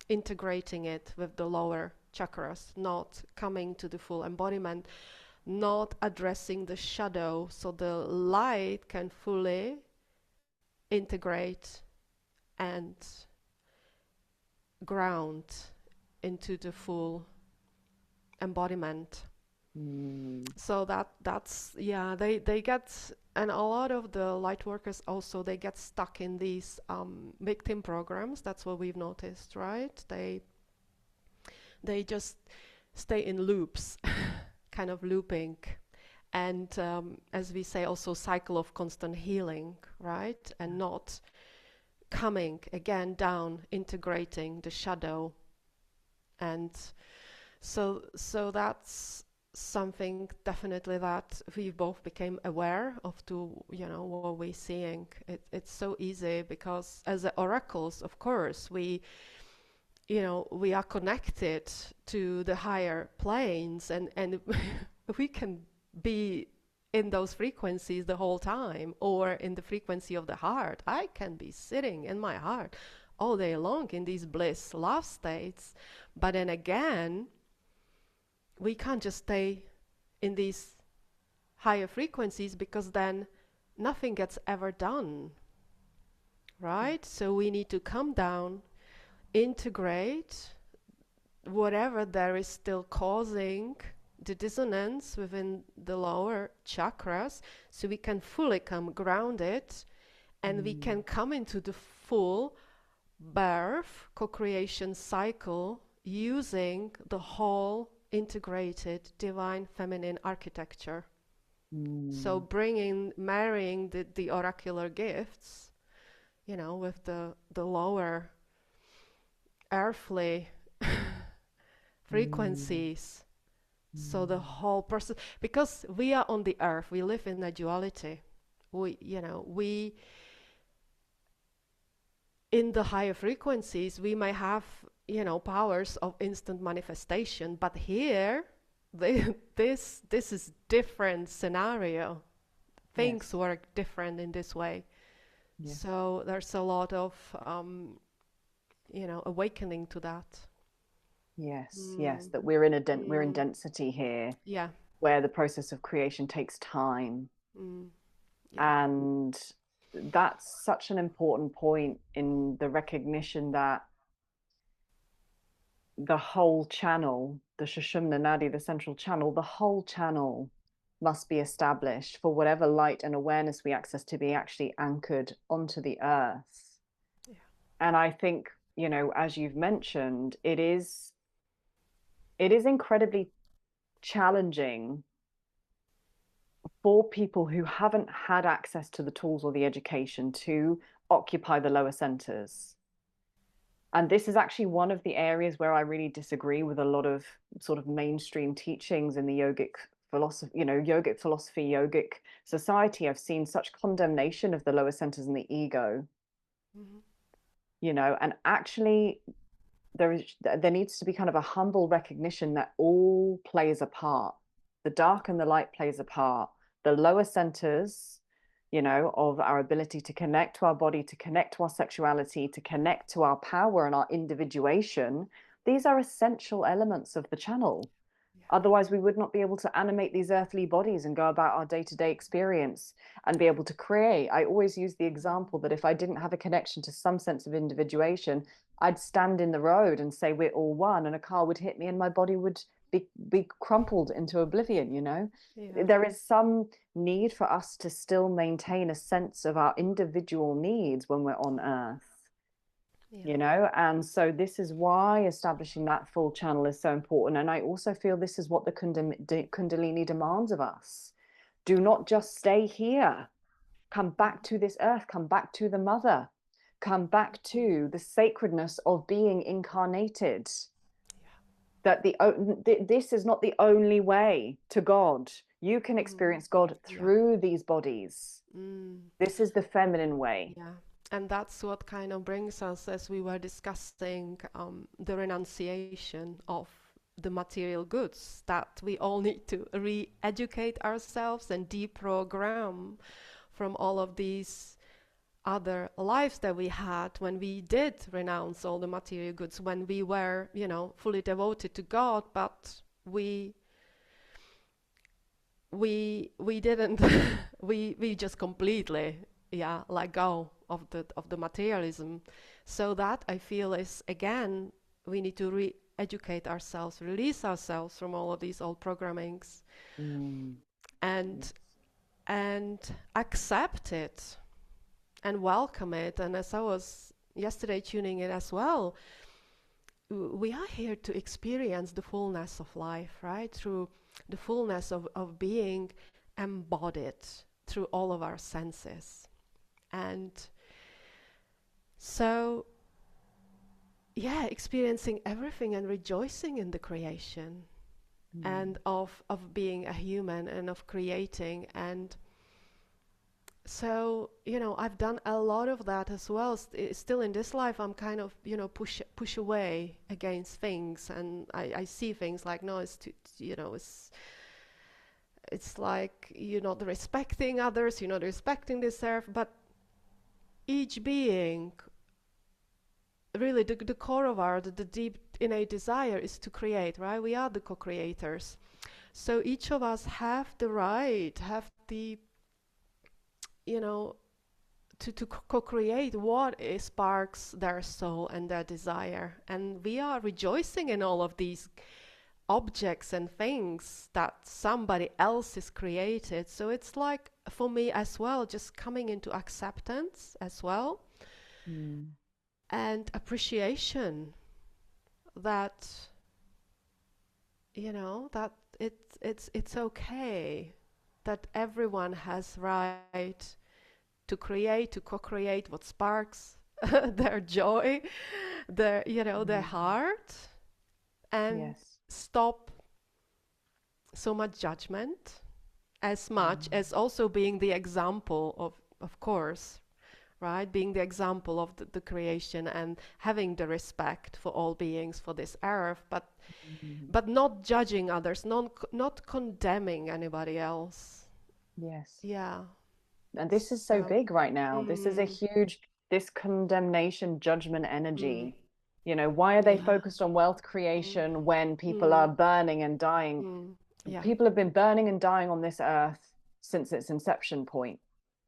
integrating it with the lower chakras, not coming to the full embodiment, not addressing the shadow so the light can fully integrate and ground into the full embodiment. Mm. So that's yeah, they get, and a lot of the light workers also, they get stuck in these victim programs. That's what we've noticed, right? They just stay in loops, kind of looping, and as we say, also cycle of constant healing, right? And not coming again down, integrating the shadow. And so that's something definitely that we both became aware of, to what we're seeing. It's so easy because as the oracles, of course, we are connected to the higher planes, and we can be in those frequencies the whole time, or in the frequency of the heart. I can be sitting in my heart all day long in these bliss love states. But then again, we can't just stay in these higher frequencies, because then nothing gets ever done, right? So we need to come down, integrate whatever there is still causing the dissonance within the lower chakras, so we can fully come grounded, and we can Mm. come into the full birth co-creation cycle using the whole integrated divine feminine architecture. So Mm. marrying the oracular gifts, with the lower earthly Mm. frequencies. So the Mm. whole person, because we are on the earth, we live in a duality. We in the higher frequencies, we may have, powers of instant manifestation, but here, this is different scenario. Things Yes. work different in this way. Yes. So there's a lot of, awakening to that. Yes. Yes. Mm, That we're in mm, density here, yeah, where the process of creation takes time. mm, yeah, And that's such an important point in the recognition that the whole channel, the Shushumna Nadi, the central channel, the whole channel must be established for whatever light and awareness we access to be actually anchored onto the earth. yeah, And I think, as you've mentioned, it is incredibly challenging for people who haven't had access to the tools or the education to occupy the lower centers. And this is actually one of the areas where I really disagree with a lot of sort of mainstream teachings in the yogic philosophy, yogic society. I've seen such condemnation of the lower centers and the ego, mhm, and actually there needs to be kind of a humble recognition that all plays a part. The dark and the light plays a part. The lower centers, of our ability to connect to our body, to connect to our sexuality, to connect to our power and our individuation, these are essential elements of the channel. yeah, Otherwise, we would not be able to animate these earthly bodies and go about our day to day experience and be able to create. I always use the example that if I didn't have a connection to some sense of individuation, I'd stand in the road and say, we're all one, and a car would hit me and my body would be crumpled into oblivion. yeah, There is some need for us to still maintain a sense of our individual needs when we're on earth yeah, and so this is why establishing that full channel is so important. And I also feel this is what the kundalini demands of us. Do not just stay here. Come back mhm, to this earth, come back to the mother, come back mhm, to the sacredness of being incarnated. yeah, That this is not the only way to God. You can mhm, experience God yeah, through these bodies. mm. This is the feminine way. Yeah, and that's what kind of brings us, as we were discussing, the renunciation of the material goods, that we all need to re-educate ourselves and deprogram from all of these other lives that we had when we did renounce all the material goods, when we were, fully devoted to God, but we didn't we just completely, yeah, let go of the materialism. So that, I feel, is again, we need to educate ourselves, release ourselves from all of these old programmings, Mm. and Yes. and accept it and welcome it. And as I was yesterday tuning in as well, we are here to experience the fullness of life, right? Through the fullness of being embodied through all of our senses. And so, yeah, experiencing everything and rejoicing in the creation Mm. and of being a human and of creating. And so, I've done a lot of that as well. Still in this life, I'm kind of, push away against things, and I see things like, no, it's too, it's like you're not respecting others, you're not respecting this earth. But each being, really, the core of the deep innate desire is to create, right? We are the co-creators. So each of us have the right, have the, you know, to co-create what sparks their soul and their desire. And we are rejoicing in all of these objects and things that somebody else has created. So it's like, for me as well, just coming into acceptance as well, Mm. and appreciation that, that it's okay that everyone has right to create, to co-create what sparks their joy, their Mm. heart, and Yes. stop so much judgment, as much Mm. as also being the example of course, right? Being the example of the creation and having the respect for all beings for this earth, Mm. but not judging others, not condemning anybody else. Yes. Yeah. And this is so So, big right now. This is a mm, huge, this condemnation, judgment mm, energy. Why are they yeah. focused on wealth Mm, creation when people are mm, burning and dying? yeah. People have been burning and dying on this earth since its inception point.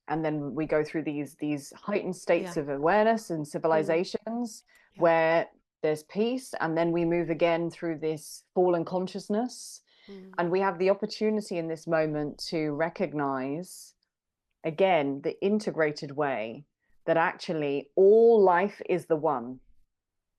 And then we go through these heightened Yeah. states of awareness and Mm, civilizations yeah. where there's peace, and then we move again through this fallen consciousness. Mm, And we have the opportunity in this moment to recognize again the integrated way that actually all life is the one.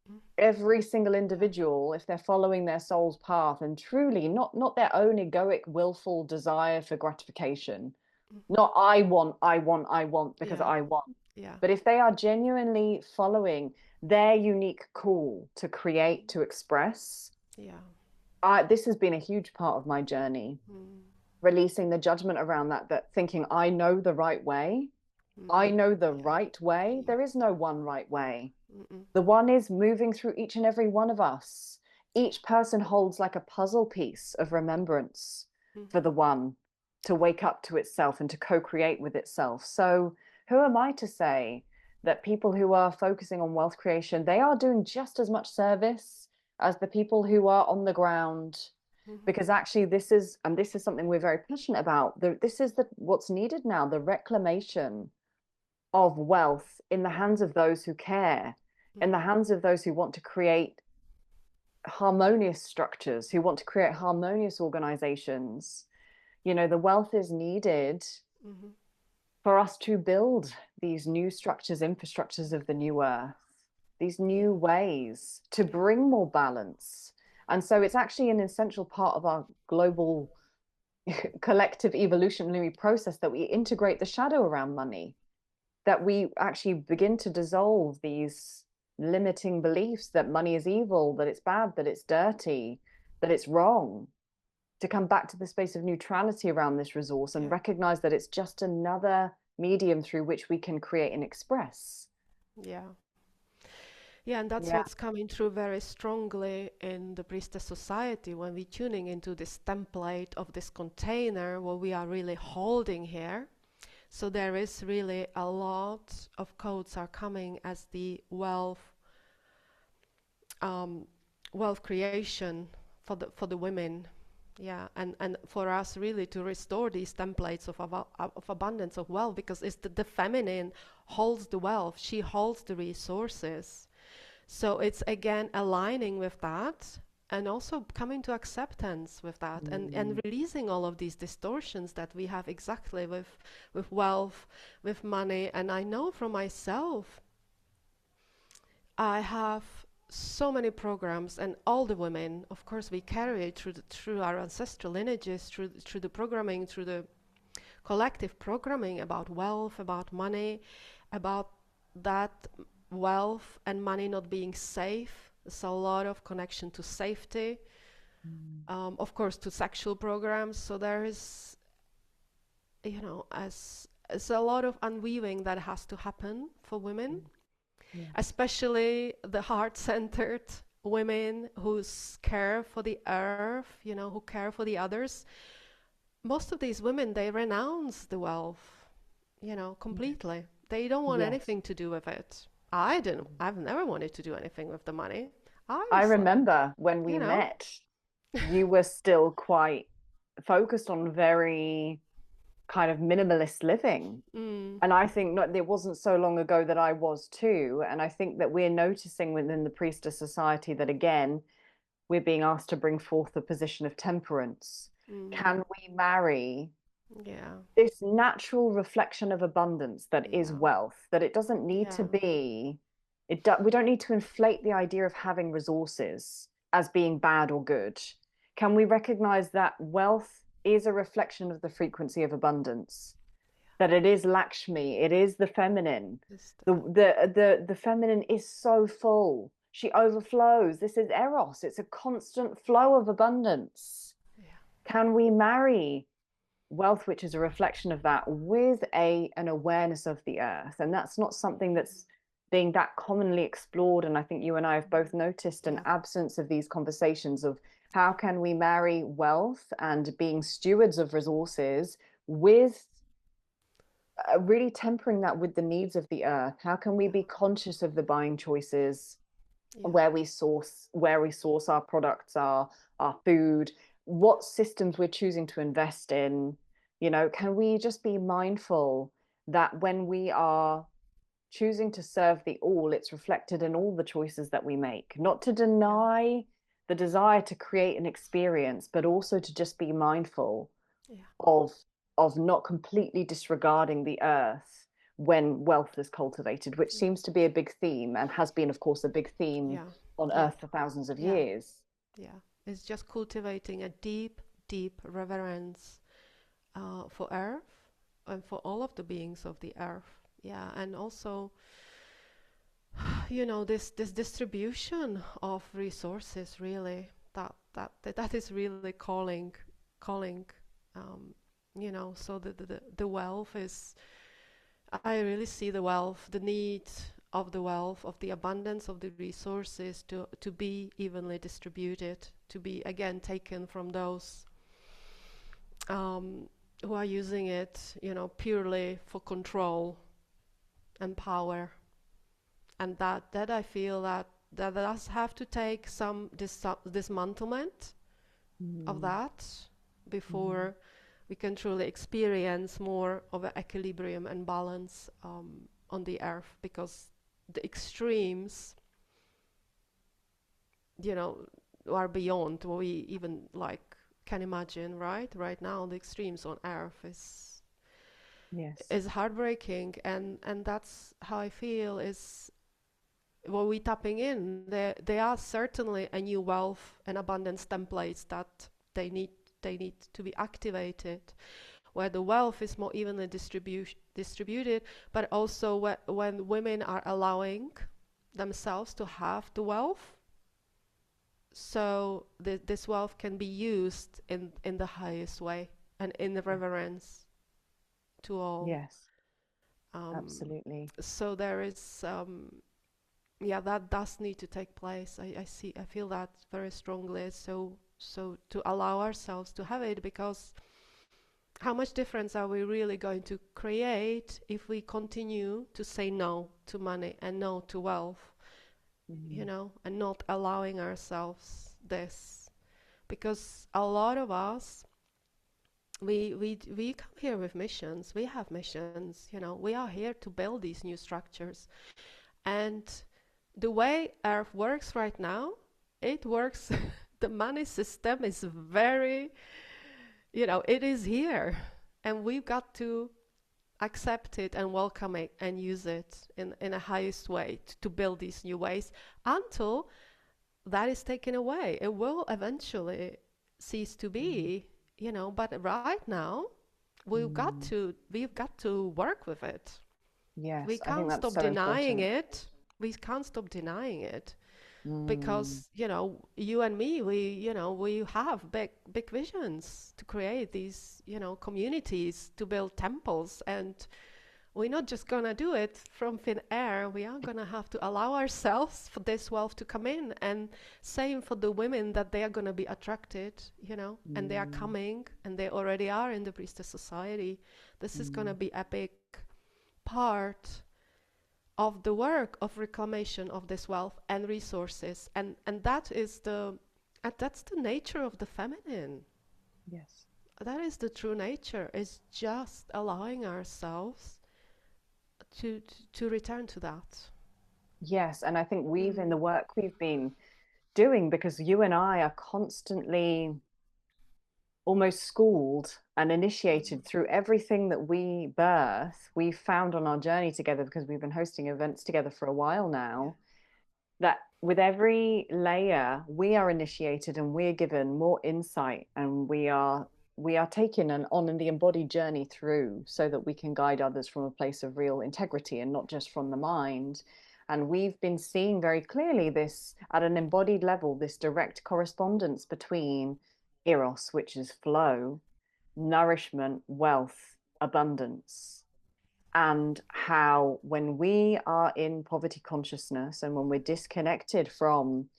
mm, Every single yeah. individual, if they're following their soul's path and truly not their own egoic willful desire for gratification, Mm, not I want because yeah. I want, Yeah. but if they are genuinely following their unique call to create, to express, Yeah. this has been a huge part of my journey, Mm, releasing the judgment around that thinking I know the right way. I mm, know the yeah. right way. Yeah. There is no one right way. Mm-mm. The one is moving through each and every one of us. Yeah. Each person holds like a puzzle piece of remembrance Mm, for the one to wake up to itself and to co-create with itself. So who am I to say that people who are focusing on wealth creation, they are doing just as much service as the people who are on the ground? mm-hmm. Because actually this is something we're very passionate about. This is what's needed now, the reclamation of wealth in the hands of those who care, in the Mm, hands of those who want to create harmonious structures, who want to create harmonious organizations. The wealth is needed mm-hmm. for us to build these new structures, infrastructures of the new earth, these Yeah. new ways to Yeah. bring more balance. And so it's actually an essential part of our global collective evolutionary process that we integrate the shadow around money, that we actually begin to dissolve these limiting beliefs that money is evil, that it's bad, that it's dirty, that it's wrong, to come back to the space of neutrality around this resource and Yeah. recognize that it's just another medium through which we can create and express. Yeah. Yeah, and that's Yeah. what's coming through very strongly in the Priestess Society when we're tuning into this template of this container, what we are really holding here. So there is really a lot of codes are coming as the um, wealth creation for the women. Yeah, and for us really to restore these templates of abundance of wealth, because it's the feminine holds the wealth, she holds the resources. So it's again aligning with that and also coming to acceptance with that, and Mm, releasing all of these distortions that we have exactly with wealth, with money. And I know from myself, I have so many programs, and all the women, of course, we carry it through our ancestral lineages, through the programming, through the collective programming about wealth, about money, about that wealth and money not being safe. There's a lot of connection to safety, mm, of course, to sexual programs. So there is, as a lot of unweaving that has to happen for women, mm. Yes. especially the heart-centered women who care for the earth, who care for the others. Most of these women, they renounce the wealth, Yes. completely. They don't want Yes. anything to do with it. I didn't. I've never wanted to do anything with the money. I I was like, remember when we you know, met, you were still quite focused on very kind of minimalist living. mm, And I think not, it wasn't so long ago that I was too. And I think that we're noticing within the priestess society that again, we're being asked to bring forth a position of temperance. mm, Can we marry yeah, this natural reflection of abundance that is yeah, wealth, that it doesn't need to yeah, be, we don't need to inflate the idea of having resources as being bad or good. Can we recognize that wealth is a reflection of the frequency of abundance? That it is Lakshmi, it is the feminine. just, The feminine is so full. She overflows. This is Eros. It's a constant flow of abundance. yeah, Can we marry wealth, which is a reflection of that, with an awareness of the earth? And that's not something that's being that commonly explored. And I think you and I have both noticed an yeah, absence of these conversations of how can we marry wealth and being stewards of resources with really tempering that with the needs of the earth. How can we yeah, be conscious of the buying choices, yeah, where we source our products, our food, what systems we're choosing to invest in? Can we just be mindful that when we are choosing to serve the all, it's reflected in all the choices that we make, not to yeah, deny the desire to create an experience, but also to just be mindful yeah, of of not completely disregarding the earth when wealth is cultivated, which yeah, seems to be a big theme and has been, of course, a big theme yeah, on yeah, earth for thousands of yeah, years. yeah. It's just cultivating a deep, deep reverence for Earth and for all of the beings of the Earth. Yeah, and also, this distribution of resources really that is really calling. Um, so the wealth is. I really see the wealth, the need of the wealth, of the abundance of the resources to be evenly distributed, to be again taken from those um, who are using it, purely for control and power. And that I feel that does have to take some dismantlement of Mm, that mm, before we can truly experience more of an equilibrium and balance on the earth, because the extremes, you know, are beyond what we even like can imagine. Right now, the extremes on earth yes. is heartbreaking, and that's how I feel is what we tapping in. There are certainly a new wealth and abundance templates that they need they need to be activated, where the wealth is more evenly distributed, but also when women are allowing themselves to have the wealth, so this wealth can be used in the highest way and in the Yeah. reverence to all. Yes, Um, absolutely. so there is, yeah, that does need to take place. I feel that very strongly. So to allow ourselves to have it, because how much difference are we really going to create if we continue to say no to money and no to wealth, Mm, and not allowing ourselves this? Because a lot of us, we come here with missions. We have missions. We are here to build these new structures, and the way Earth works right now, it works. The money system is very, it is here, and we've got to accept it and welcome it and use it in a highest way to build these new ways until that is taken away. It will eventually cease to Mm. be, but right now Mm. we've got to work with it. We Yes, I think can't that's stop so denying important. it. We can't stop denying it Mm. because you and me, we have big visions to create these communities, to build temples, and we're not just gonna do it from thin air. We are gonna have to allow ourselves for this wealth to come in, and same for the women, that they are gonna be attracted, and they are Mm. coming, and they already are in the Priestess Society. This is gonna Mm. be a big part of the work of reclamation of this wealth and resources, and that's the nature of the feminine. Yes. That is the true nature. Is just allowing ourselves to return to that. Yes, and I think we've in the Mm. work we've been doing, because you and I are constantly almost schooled and initiated through everything that we birth, we've found on our journey together, because we've been hosting events together for a while Yeah. now, that with every layer we are initiated and we're given more insight, and we are taken and on the embodied journey through, so that we can guide others from a place of real integrity and not just from the mind. And we've been seeing very clearly this at an embodied level, this direct correspondence between eros, which is flow, nourishment, wealth, abundance, and how when we are in poverty consciousness and when we're disconnected from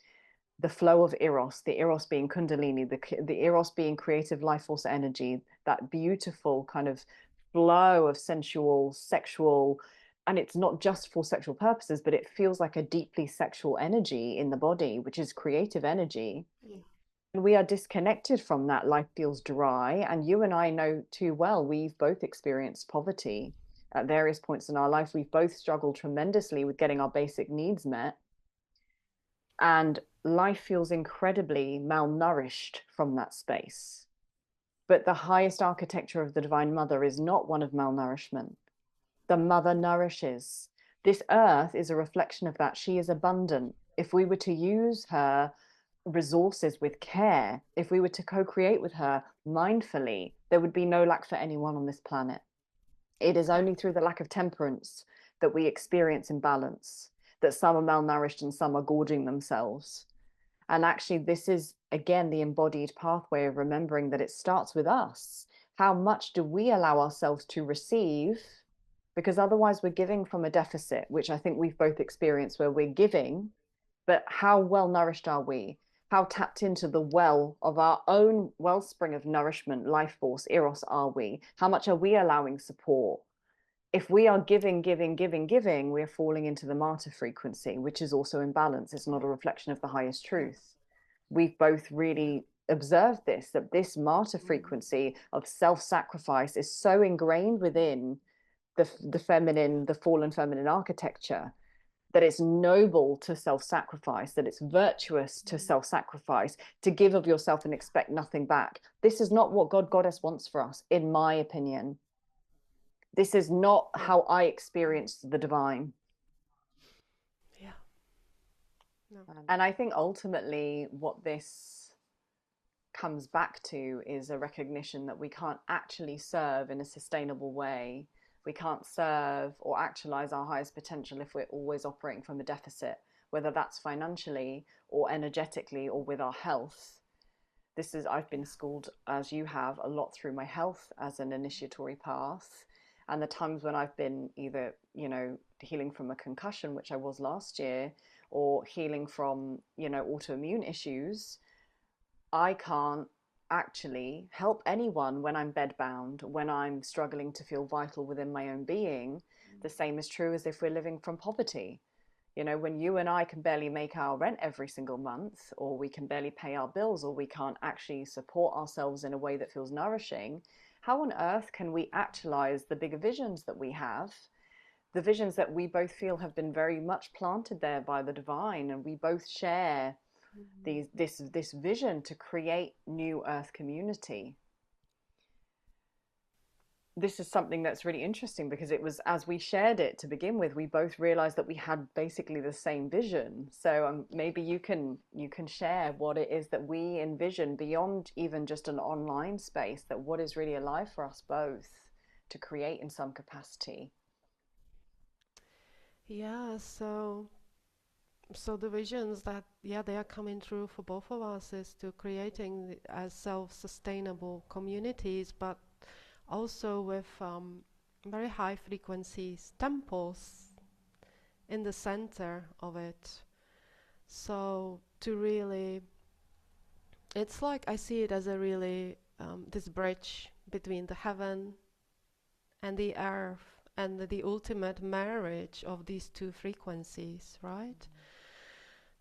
the flow of eros, the eros being kundalini, the eros being creative life force energy, that beautiful kind of flow of sensual sexual, and it's not just for sexual purposes, but it feels like a deeply sexual energy in the body, which is creative energy. Yeah. And we are disconnected from that, life feels dry. And you and I know too well, we've both experienced poverty at various points in our life. We've both struggled tremendously with getting our basic needs met. And life feels incredibly malnourished from that space. But the highest architecture of the Divine Mother is not one of malnourishment. The Mother nourishes. This earth is a reflection of that. She is abundant. If we were to use her resources with care, if we were to co create with her mindfully, there would be no lack for anyone on this planet. It is only through Exactly. the lack of temperance that we experience imbalance, that some are malnourished and some are gorging themselves. And actually, this is again the embodied pathway of remembering that it starts with us. How much do we allow ourselves to receive? Because otherwise, we're giving from a deficit, which I think we've both experienced, where we're giving, but how well nourished are we? How tapped into the well of our own wellspring of nourishment, life force, eros are we? How much are we allowing support? If we are giving, giving, giving, giving, we're falling into the martyr frequency, which is also imbalance. It's not a reflection of the highest Yeah. truth. We've both Yeah. really observed this, that this martyr Mm. frequency of self-sacrifice is so ingrained within the feminine, the fallen feminine architecture, that it's noble to self-sacrifice, that it's virtuous to Mm. self-sacrifice, to give of yourself and expect nothing back. This is not what God Goddess wants for us, in my opinion. This is not Yeah. how I Mm. experienced the divine. Yeah. No. And I think ultimately what this comes back to is a recognition that we can't actually serve in a sustainable way. We can't serve or actualize our highest potential if we're always operating from a deficit, whether that's financially or energetically or with our health. This is, I've been Yeah. schooled, as you have, a lot through my health as an initiatory path. And the times when I've been either, healing from a concussion, which I was last year, or healing from, autoimmune issues, I can't actually help anyone when I'm bedbound, when I'm struggling to feel vital within my own being. The same is true as if we're living from poverty. When you and I can barely make our rent every single month, or we can barely pay our bills, or we can't actually support ourselves in a way that feels nourishing, how on earth can we actualize the bigger visions that we have? the visions that we both feel have been very much planted there by the divine, and we both share Mhm. this vision to create new earth community. This is something that's really interesting because it was, as we shared it to begin with, we both realized that we had basically the same vision. So maybe you can share what it is that we envision beyond even just an online space, that what is really alive for us both to create in some capacity. Yeah, so the visions that, yeah, they are coming true for both of us is to creating self-sustainable communities, but also with very high frequencies temples in the center of it. So to really, it's like I see it as a really this bridge between the heaven and the earth, and the ultimate marriage of these two frequencies, right?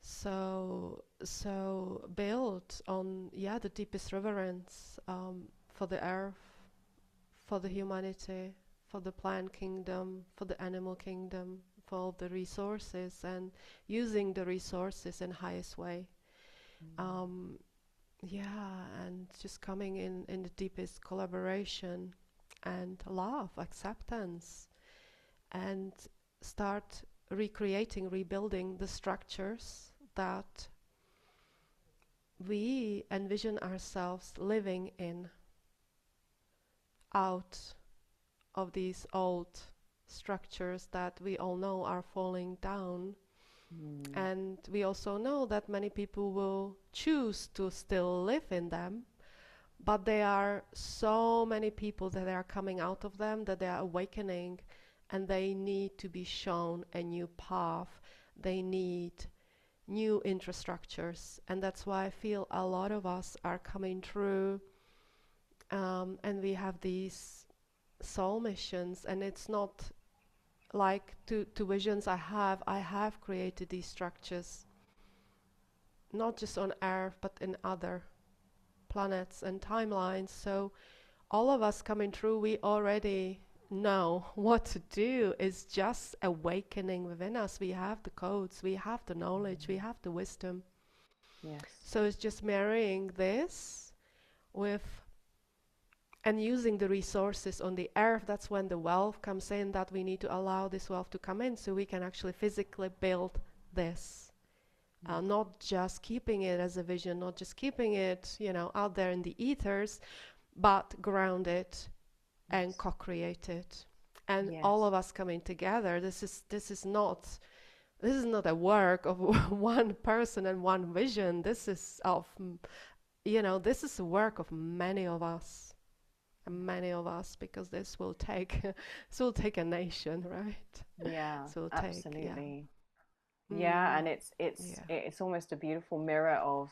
So built on, yeah, the deepest reverence for the earth, for the humanity, for the plant kingdom, for the animal kingdom, for all the resources, and using the resources in highest way. Um, yeah, and just coming in the deepest collaboration and love, acceptance, and start recreating, rebuilding the structures that we envision ourselves living in, out of these old structures that we all know are falling down. Mm. And we also know that many people will choose to still live in them, but there are so many people that are coming out of them, that they are awakening, and they need to be shown a new path. They need new infrastructures, and that's why I feel a lot of us are coming through, and we have these soul missions, and it's not like to visions I have created these structures not just on earth but in other planets and timelines. So all of us coming through, we already know what to do. Is just awakening within us. We have the codes, we have the knowledge, we have the wisdom. Yes. So it's just marrying this with and using the resources on the earth. That's when the wealth comes in, that we need to allow this wealth to come in so we can actually physically build this. Not just keeping it as a vision, not just keeping it, out there in the ethers, but ground it and Yes. co-create it. And all Yes. of us coming together. This is not a work of one person and one vision. This is a work of many of us, because this will take a nation, right? Yeah, So take, yeah. absolutely. Yeah, Mm, and it's yeah. it's almost a beautiful mirror of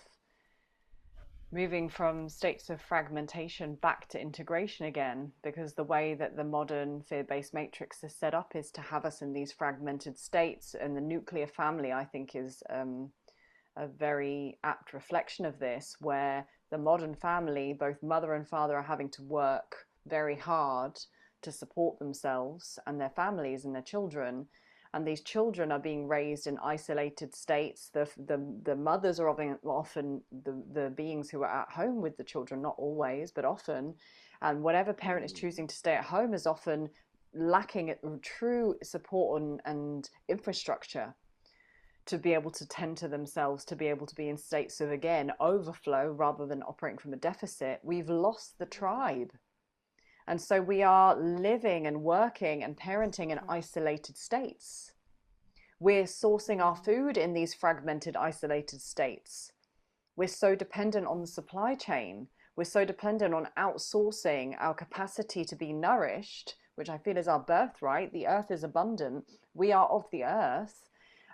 moving from states of fragmentation back to integration again, because the way that the modern fear-based matrix is set up is to have us in these fragmented states, and the nuclear family, I think, is a very apt reflection of this, where the modern family, both mother and father, are having to work very hard to support themselves and their families and their children. And these children are being raised in isolated states. The mothers are often the beings who are at home with the children, not always, but often. And whatever parent is Mm, choosing to stay at home is often lacking true support and infrastructure to be able to tend to themselves, to be able to be in states of, again, overflow rather than operating from a deficit. We've lost the tribe. And so we are living and working and so parenting in true. isolated states. We're sourcing our Mm, food in these fragmented, isolated states. We're so dependent on the supply chain. We're so dependent on outsourcing our capacity to be nourished, which I feel is our birthright. The earth is abundant. We are of the earth.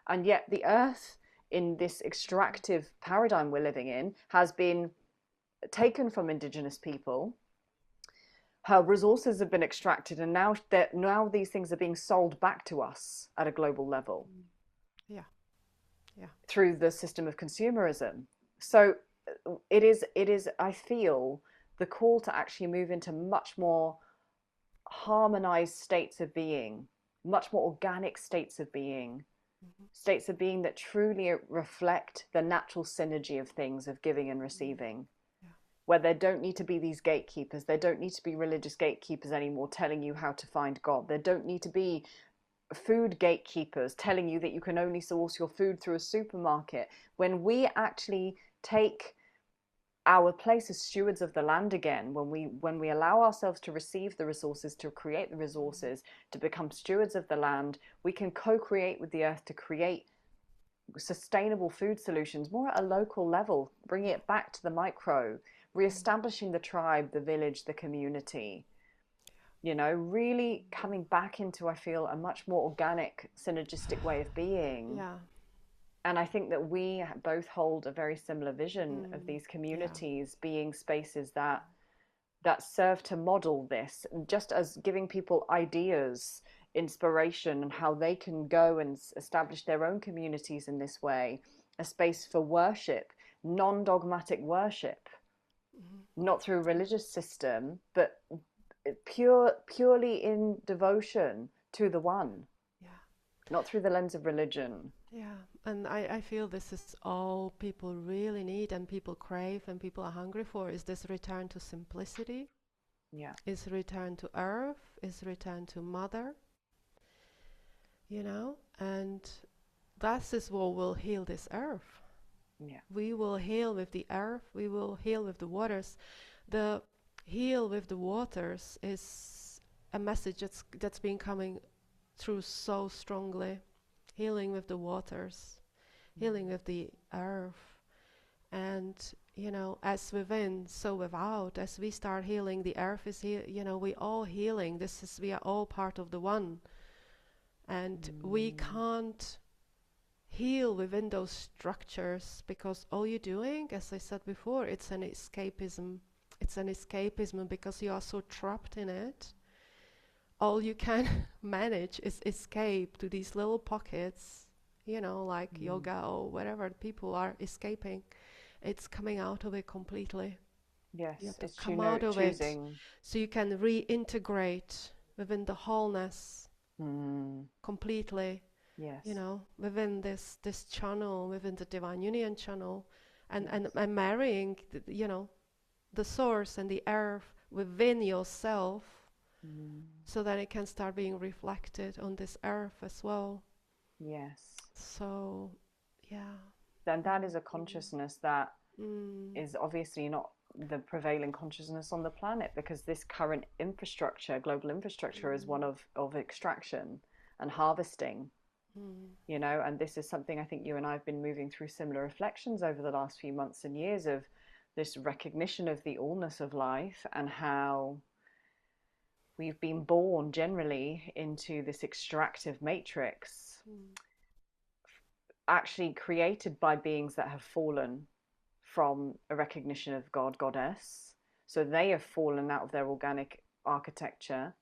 And yet, the earth, in this extractive paradigm we're living in, has been taken from indigenous people. Her resources have been extracted, and now these things are being sold back to us at a global level mm. Yeah, yeah. through the system of consumerism. So it is, I feel, the call to actually move into much more harmonized states of being, much more organic states of being, Mm-hmm. states of being that truly reflect the natural synergy of things, of giving and Mm. receiving, Yeah. where there don't need to be these gatekeepers. There don't need to be religious gatekeepers anymore telling you how to find God. There don't need to be food gatekeepers telling you that you can only source your food through a supermarket. When we actually take our place as stewards of the land again, when we allow ourselves to receive the resources, to create the Mm. resources, to become stewards of the land, we can co-create with the earth to create sustainable food solutions more at a local level, bringing Yeah. it back to the micro, Mm. re-establishing the tribe, the village, the community, really coming back into, I feel, a much more organic, synergistic way of being. Yeah. And I think that we both hold a very similar vision of Mm. these Yeah. communities being spaces that serve to model this, just as giving people ideas, inspiration, and how they can go and establish their own communities in this way, a space for worship, non-dogmatic worship, Mm. not through a Yeah. religious system, but purely in devotion to the one, Yeah. not through the lens of religion. Yeah. And I feel this is all people really need and people crave and people are hungry for is this return to simplicity, Yeah, is return to earth, is return to mother, and that is what will heal this earth. yeah. We will heal with the earth, we will heal with the waters. The heal with the waters is a message that's been coming through so strongly. Healing with the waters, healing with the earth. And, as within, so without. As we start healing, the earth is here, we all healing. We are all part of the one. And we Mm. can't heal within those structures because all you're doing, as I said before, it's an escapism. It's an escapism because you are so trapped in it. All you can manage is escape to these little pockets, like Mm. yoga or wherever people are escaping. It's coming out of it completely. You Yes, have to it's come out of it choosing. so you can reintegrate within the wholeness Mm. completely, Yes. within this channel, within the divine union channel, and Yes. and marrying, the source and the earth within yourself, Mm. so that it can start being reflected on this earth as well. Yes. So, yeah. Then that is a Mm. consciousness that Mm. is obviously not the prevailing consciousness on the planet, because this current infrastructure, global infrastructure, is one Mm. of extraction and harvesting, Mm. and this is something I think you and I have been moving through similar reflections over the last few months and years of this recognition of the allness of life and how we've been born generally into this extractive matrix, Mm. actually created by beings that have fallen from a recognition of God, goddess. So they have fallen out of their organic architecture.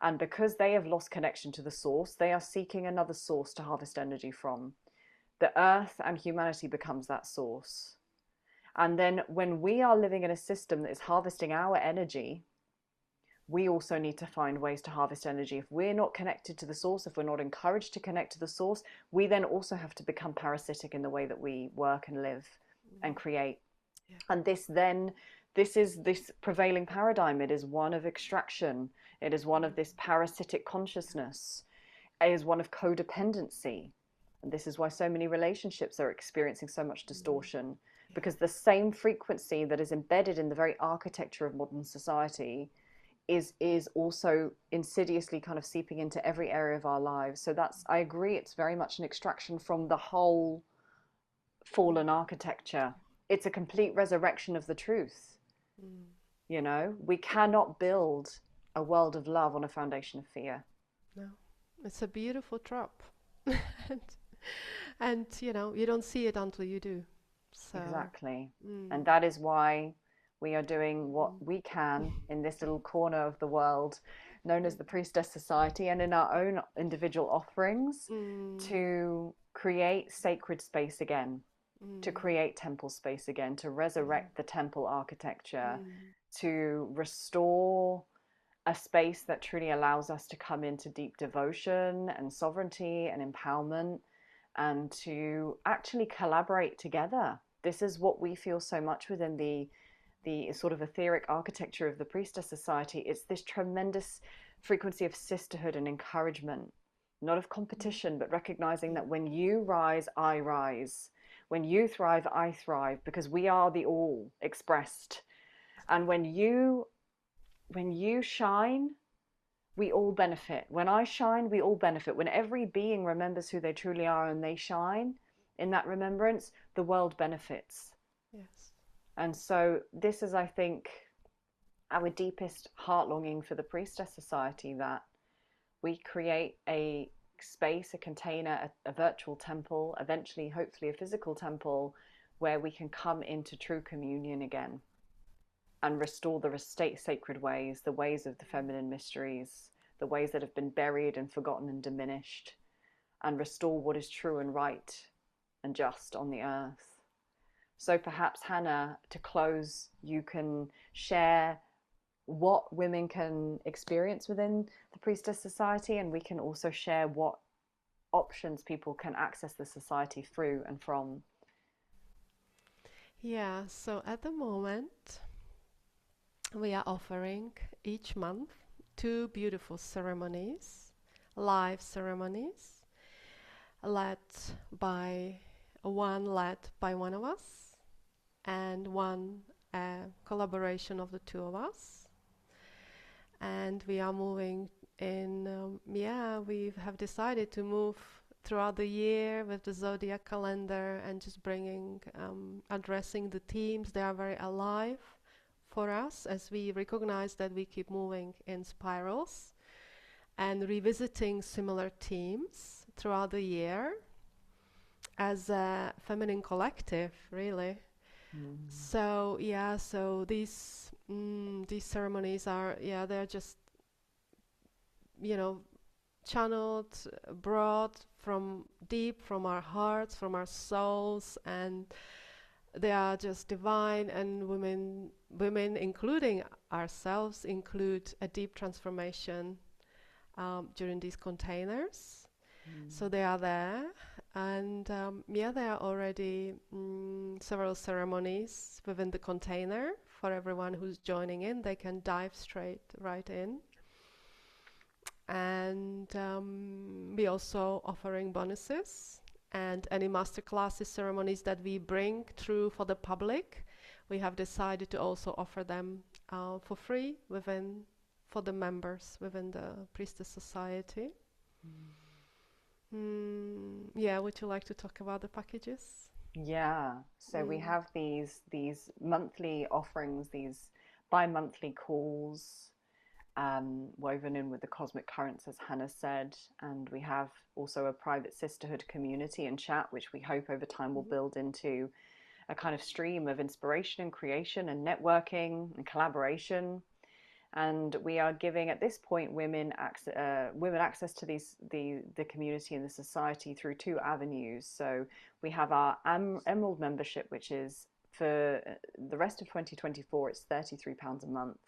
And because they have lost connection to the source, they are seeking another source to harvest energy from. The earth and humanity becomes that source. And then when we are living in a system that is harvesting our energy, we also need to find ways to harvest energy. If we're not connected to the source, if we're not encouraged to connect to the source, we then also have to become parasitic in the way that we work and live and Mm. create. Yeah. And this is this prevailing paradigm. It is one of extraction. It is one of Mm. this parasitic consciousness. It is one of codependency. And this is why so many relationships are experiencing so much Mm. distortion, Yeah. because the same frequency that is embedded in the very architecture of modern society is also insidiously kind of seeping into every area of our lives. So that's, I agree, it's very much an extraction from the whole Mm. fallen architecture. It's a complete resurrection of the truth. Mm. We cannot build a world of love on a foundation of fear. No, it's a beautiful drop, and you don't see it until you do. So, Exactly. mm. And that is why we are doing what Mm. we can in this little corner of the world known as Mm. the Priestess Society, and in our own individual offerings, Mm. to create sacred space again, to Mm. create temple space again, to Mm. resurrect the temple architecture, Mm. to restore a space that truly allows us to come into deep devotion and sovereignty and empowerment and to actually collaborate together. This is what we feel so much within the sort of etheric architecture of the Priestess Society. It's this tremendous frequency of sisterhood and encouragement, not of Mm. competition, but recognizing Yeah. that when you rise, I rise. When you thrive, I thrive, because we are the all expressed. And when you shine, we all benefit. When I shine, we all benefit. When every being remembers who they truly are and they shine in that remembrance, the world benefits. Yes. And so, this is, I think, our deepest heart longing for the Priestess Society, that we create a space, a container, a virtual temple, eventually, hopefully, a physical temple where we can come into true communion again and restore the sacred ways, the ways of the feminine mysteries, the ways that have been buried and forgotten and diminished, and restore what is true and right and just on the earth. So perhaps, Hana, to close, you can share what women can experience within the Priestess Society, and we can also share what options people can access the society through and from. Yeah, so at the moment, we are offering each month two beautiful ceremonies, live ceremonies, led by led by one of us, and one collaboration of the two of us. And we are moving in, yeah, we have decided to move throughout the year with the zodiac calendar and just bringing, addressing the themes. They are very alive for us as we recognize that we keep moving in spirals and revisiting similar themes throughout the year as a feminine collective, really. Mm. So yeah, so these ceremonies are, yeah, they're just, you know, channeled, brought from deep from our hearts, from our souls, and they are just divine. And women, including ourselves, include a deep transformation during these containers. So Mm. they are there, and yeah, there are already several ceremonies within the container for everyone who's joining in. They can dive straight right in, and we also offering bonuses and any master classes, ceremonies that we bring through for the public. We have decided to also offer them for free within for the members within the Priestess Society. Mm. Yeah, would you like to talk about the packages? Yeah. So we Mm. have these monthly offerings, these bi-monthly calls, woven in with the cosmic currents, as Hannah said. And we have also a private sisterhood community and chat, which we hope over time will Mhm. build into a kind of stream of inspiration and creation and networking and collaboration. And we are giving, at this point, women access to the community and the society through two avenues. So we have our Emerald membership, which is for the rest of 2024. It's £33 a month,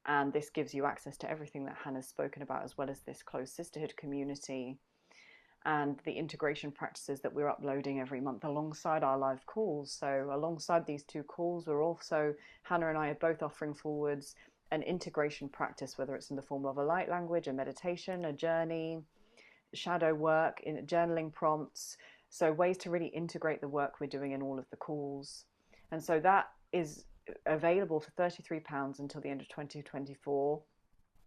and this gives you access to everything that Hannah's spoken about, as well as this close sisterhood community and the integration practices that we're uploading every month alongside our live calls. So, alongside these two calls, we're also, Hannah and I are both offering forwards an integration practice, whether it's in the form of a light language, a meditation, a journey, shadow work, in journaling prompts. So, ways to really integrate the work we're doing in all of the calls. And so that is available for £33 until the end of 2024.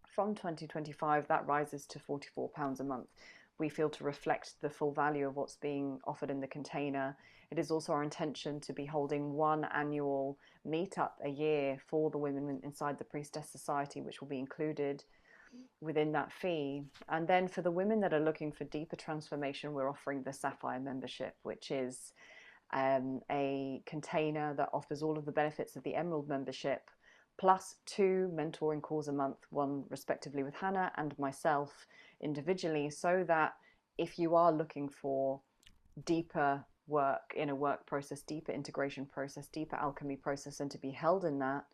From 2025, that rises to £44 a month. We feel, to reflect the full value of what's being offered in the container. It is also our intention to be holding one annual meetup a year for the women inside the Priestess Society, which will be included within that fee. And then for the women that are looking for deeper transformation, we're offering the Sapphire membership, which is a container that offers all of the benefits of the Emerald membership, plus two mentoring calls a month, one respectively with Hannah and myself individually, so that if you are looking for deeper work in a work process, deeper integration process, deeper alchemy process, and to be held in that,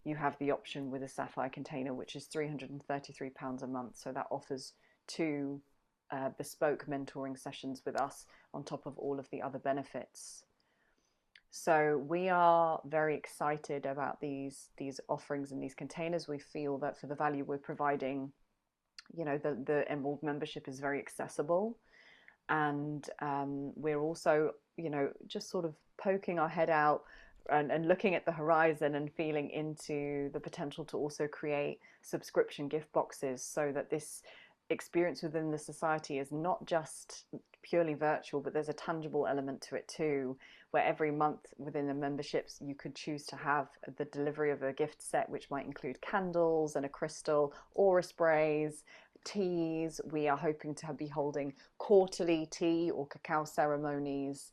you have the option with a sapphire container, which is £333 a month. So that offers two bespoke mentoring sessions with us on top of all of the other benefits. So we are very excited about these offerings and these containers. We feel that for the value we're providing, the Emerald membership is very accessible, and we're also, just sort of poking our head out and looking at the horizon and feeling into the potential to also create subscription gift boxes, so that this experience within the society is not just purely virtual, but there's a tangible element to it too, where every month within the memberships you could choose to have the delivery of a gift set, which might include candles and a crystal, aura sprays, teas. We are hoping to be holding quarterly tea or cacao ceremonies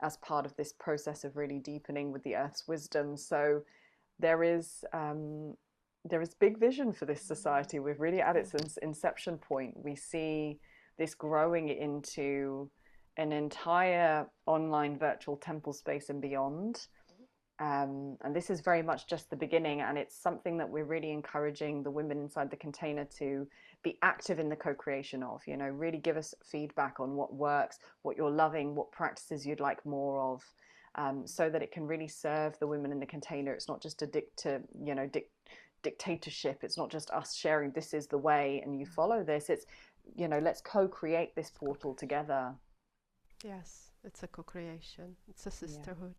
as part of this process of really deepening with the earth's wisdom. So there is there is big vision for this society. We're really at its inception point. We see this growing into an entire online virtual temple space and beyond. And this is very much just the beginning, and it's something that we're really encouraging the women inside the container to be active in the co-creation of, really give us feedback on what works, what you're loving, what practices you'd like more of, so that it can really serve the women in the container. It's not just a dictatorship. It's not just us sharing this is the way and you follow this. It's, let's co-create this portal together. Yes, it's a co-creation. It's a Yeah. sisterhood.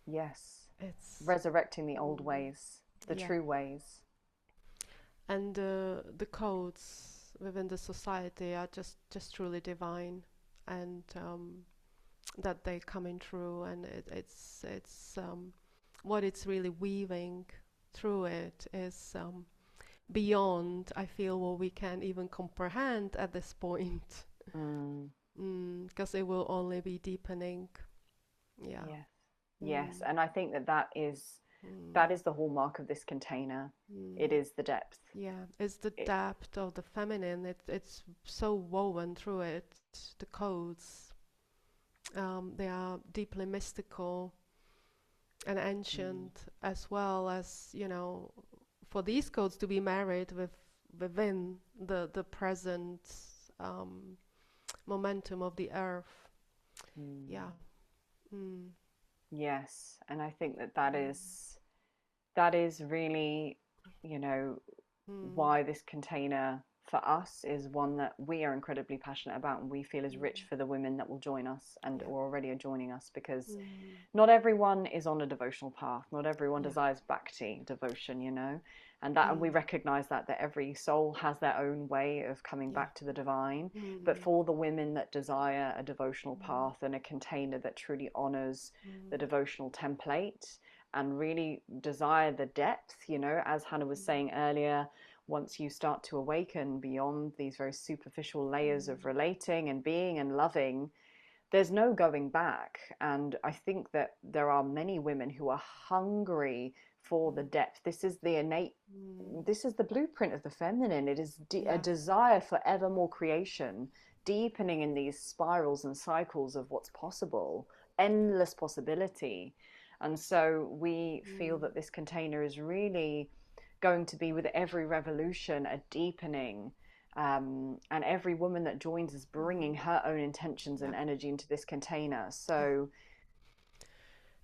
Yes. It's Resurrecting the old ways, the yeah, true ways. and the codes within the society are just truly divine, and that they coming through, and it's what it's really weaving through it is beyond, I feel, what we can even comprehend at this point. Mm. Because it will only be deepening. Yeah. Yes. Yes. Mm. And I think that Mm. that is the hallmark of this container. It Mm. is the depth. Yeah, it's the It, depth of the feminine. It's so woven through it. The codes, they are deeply mystical and mm, ancient, as well as, for these codes to be married within the present um, momentum of the earth. mm. Yeah. Mm. Yes. And I think that Mm. that is really, you know, Mm. why this container for us is one that we are incredibly passionate about and we feel is rich Mm. for the women that will join us and Yeah. or already are joining us, because Mm. not everyone is on a devotional path. Not everyone Yeah. desires bhakti, devotion, and we Mm. recognize that every soul has their own way of coming Yeah. back to the divine. But Mm. for the women that desire a devotional Mm. path and a container that truly honors the Mm. devotional template and really desire the depth, as Hannah was Mm. saying earlier, once you start to awaken beyond these very superficial layers of Mm. relating and being and loving, there's no going back. And I think that there are many women who are hungry for the Mm. depth. This is the innate, Mm. this is the blueprint of the feminine. It is a Yeah. desire for ever more creation, deepening in these spirals and cycles of what's possible, endless possibility. And so we feel Mm. that this container is really going to be, with every revolution, a deepening, and every woman that joins is bringing Mm. her own intentions Yeah. and energy into this container. Yeah. So,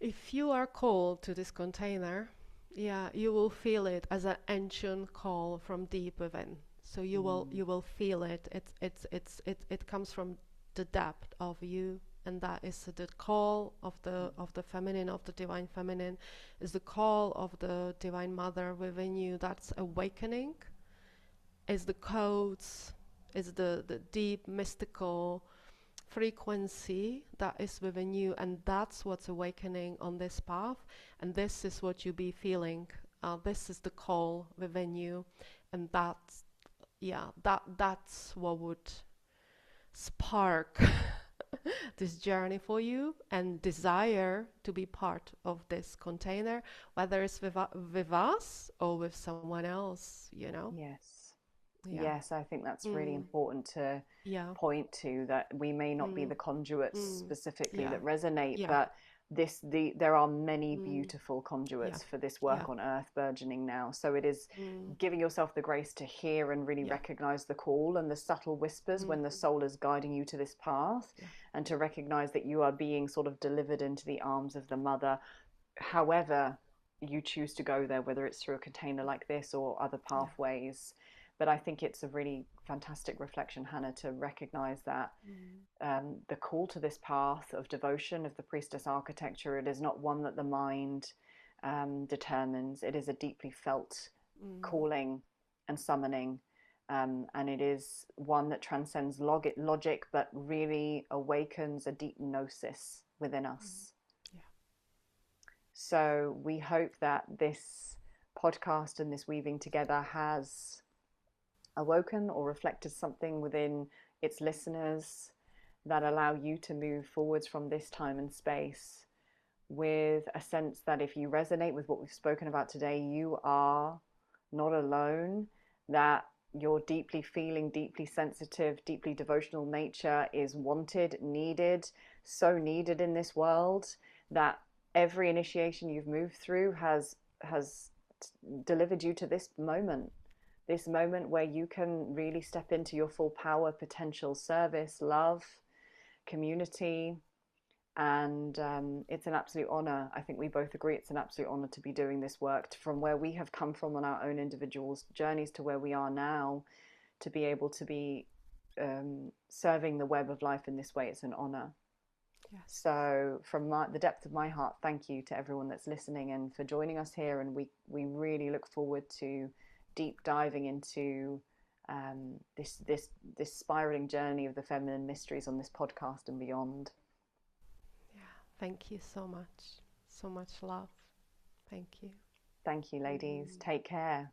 If you are called to this container, yeah, you will feel it as an ancient call from deep within. So mm, you will feel it. It comes from the depth of you, and that is the call of the feminine, of the divine feminine, is the call of the divine mother within you. That's awakening. Is the codes, is the deep mystical frequency that is within you, and that's what's awakening on this path, and this is what you be feeling. This is the call within you, and that's, yeah, that's what would spark this journey for you and desire to be part of this container, whether it's with us or with someone else. yes, Yeah. yes, I think that's really Mm. important to Yeah. point to, that we may not be Mm. the conduits Mm. specifically Yeah. that resonate, Yeah. but there are many Mm. beautiful Yeah. conduits for this Yeah. work on earth burgeoning now. So it is Mm. giving yourself the grace to hear and really Yeah. recognize the call and the subtle whispers Mm. when the soul is guiding you to this path, Yeah. and to recognize that you are being sort of delivered into the arms of the mother, however you choose to go there, whether it's through a container like this or other Yeah. pathways. But I think it's a really fantastic reflection, Hannah, to recognize that Mm. the call to this path of devotion, of the priestess architecture, it is not one that the mind determines. It is a deeply felt Mm. calling and summoning. And it is one that transcends logic, but really awakens a deep gnosis within Mm. us. Yeah. So we hope that this podcast and this weaving together has awoken or reflected something within its listeners that allow you to move forwards from this time and space with a sense that if you resonate with what we've spoken about today, you are not alone, that your deeply feeling, deeply sensitive, deeply devotional nature is wanted, needed, so needed in this world, that every initiation you've moved through has delivered you to this moment where you can really step into your full power, potential, service, love, community. And it's an absolute honor. I think we both agree it's an absolute honor to be doing this work from where we have come from on our own individuals' journeys to where we are now, to be able to be serving the web of life in this way. It's an honor. Yes. So, from the depth of my heart, thank you to everyone that's listening and for joining us here. And we really look forward to deep diving into this spiraling journey of the feminine mysteries on this podcast and beyond. Yeah. Thank you so much. So much love. Thank you. Thank you, ladies. Mm. Take care.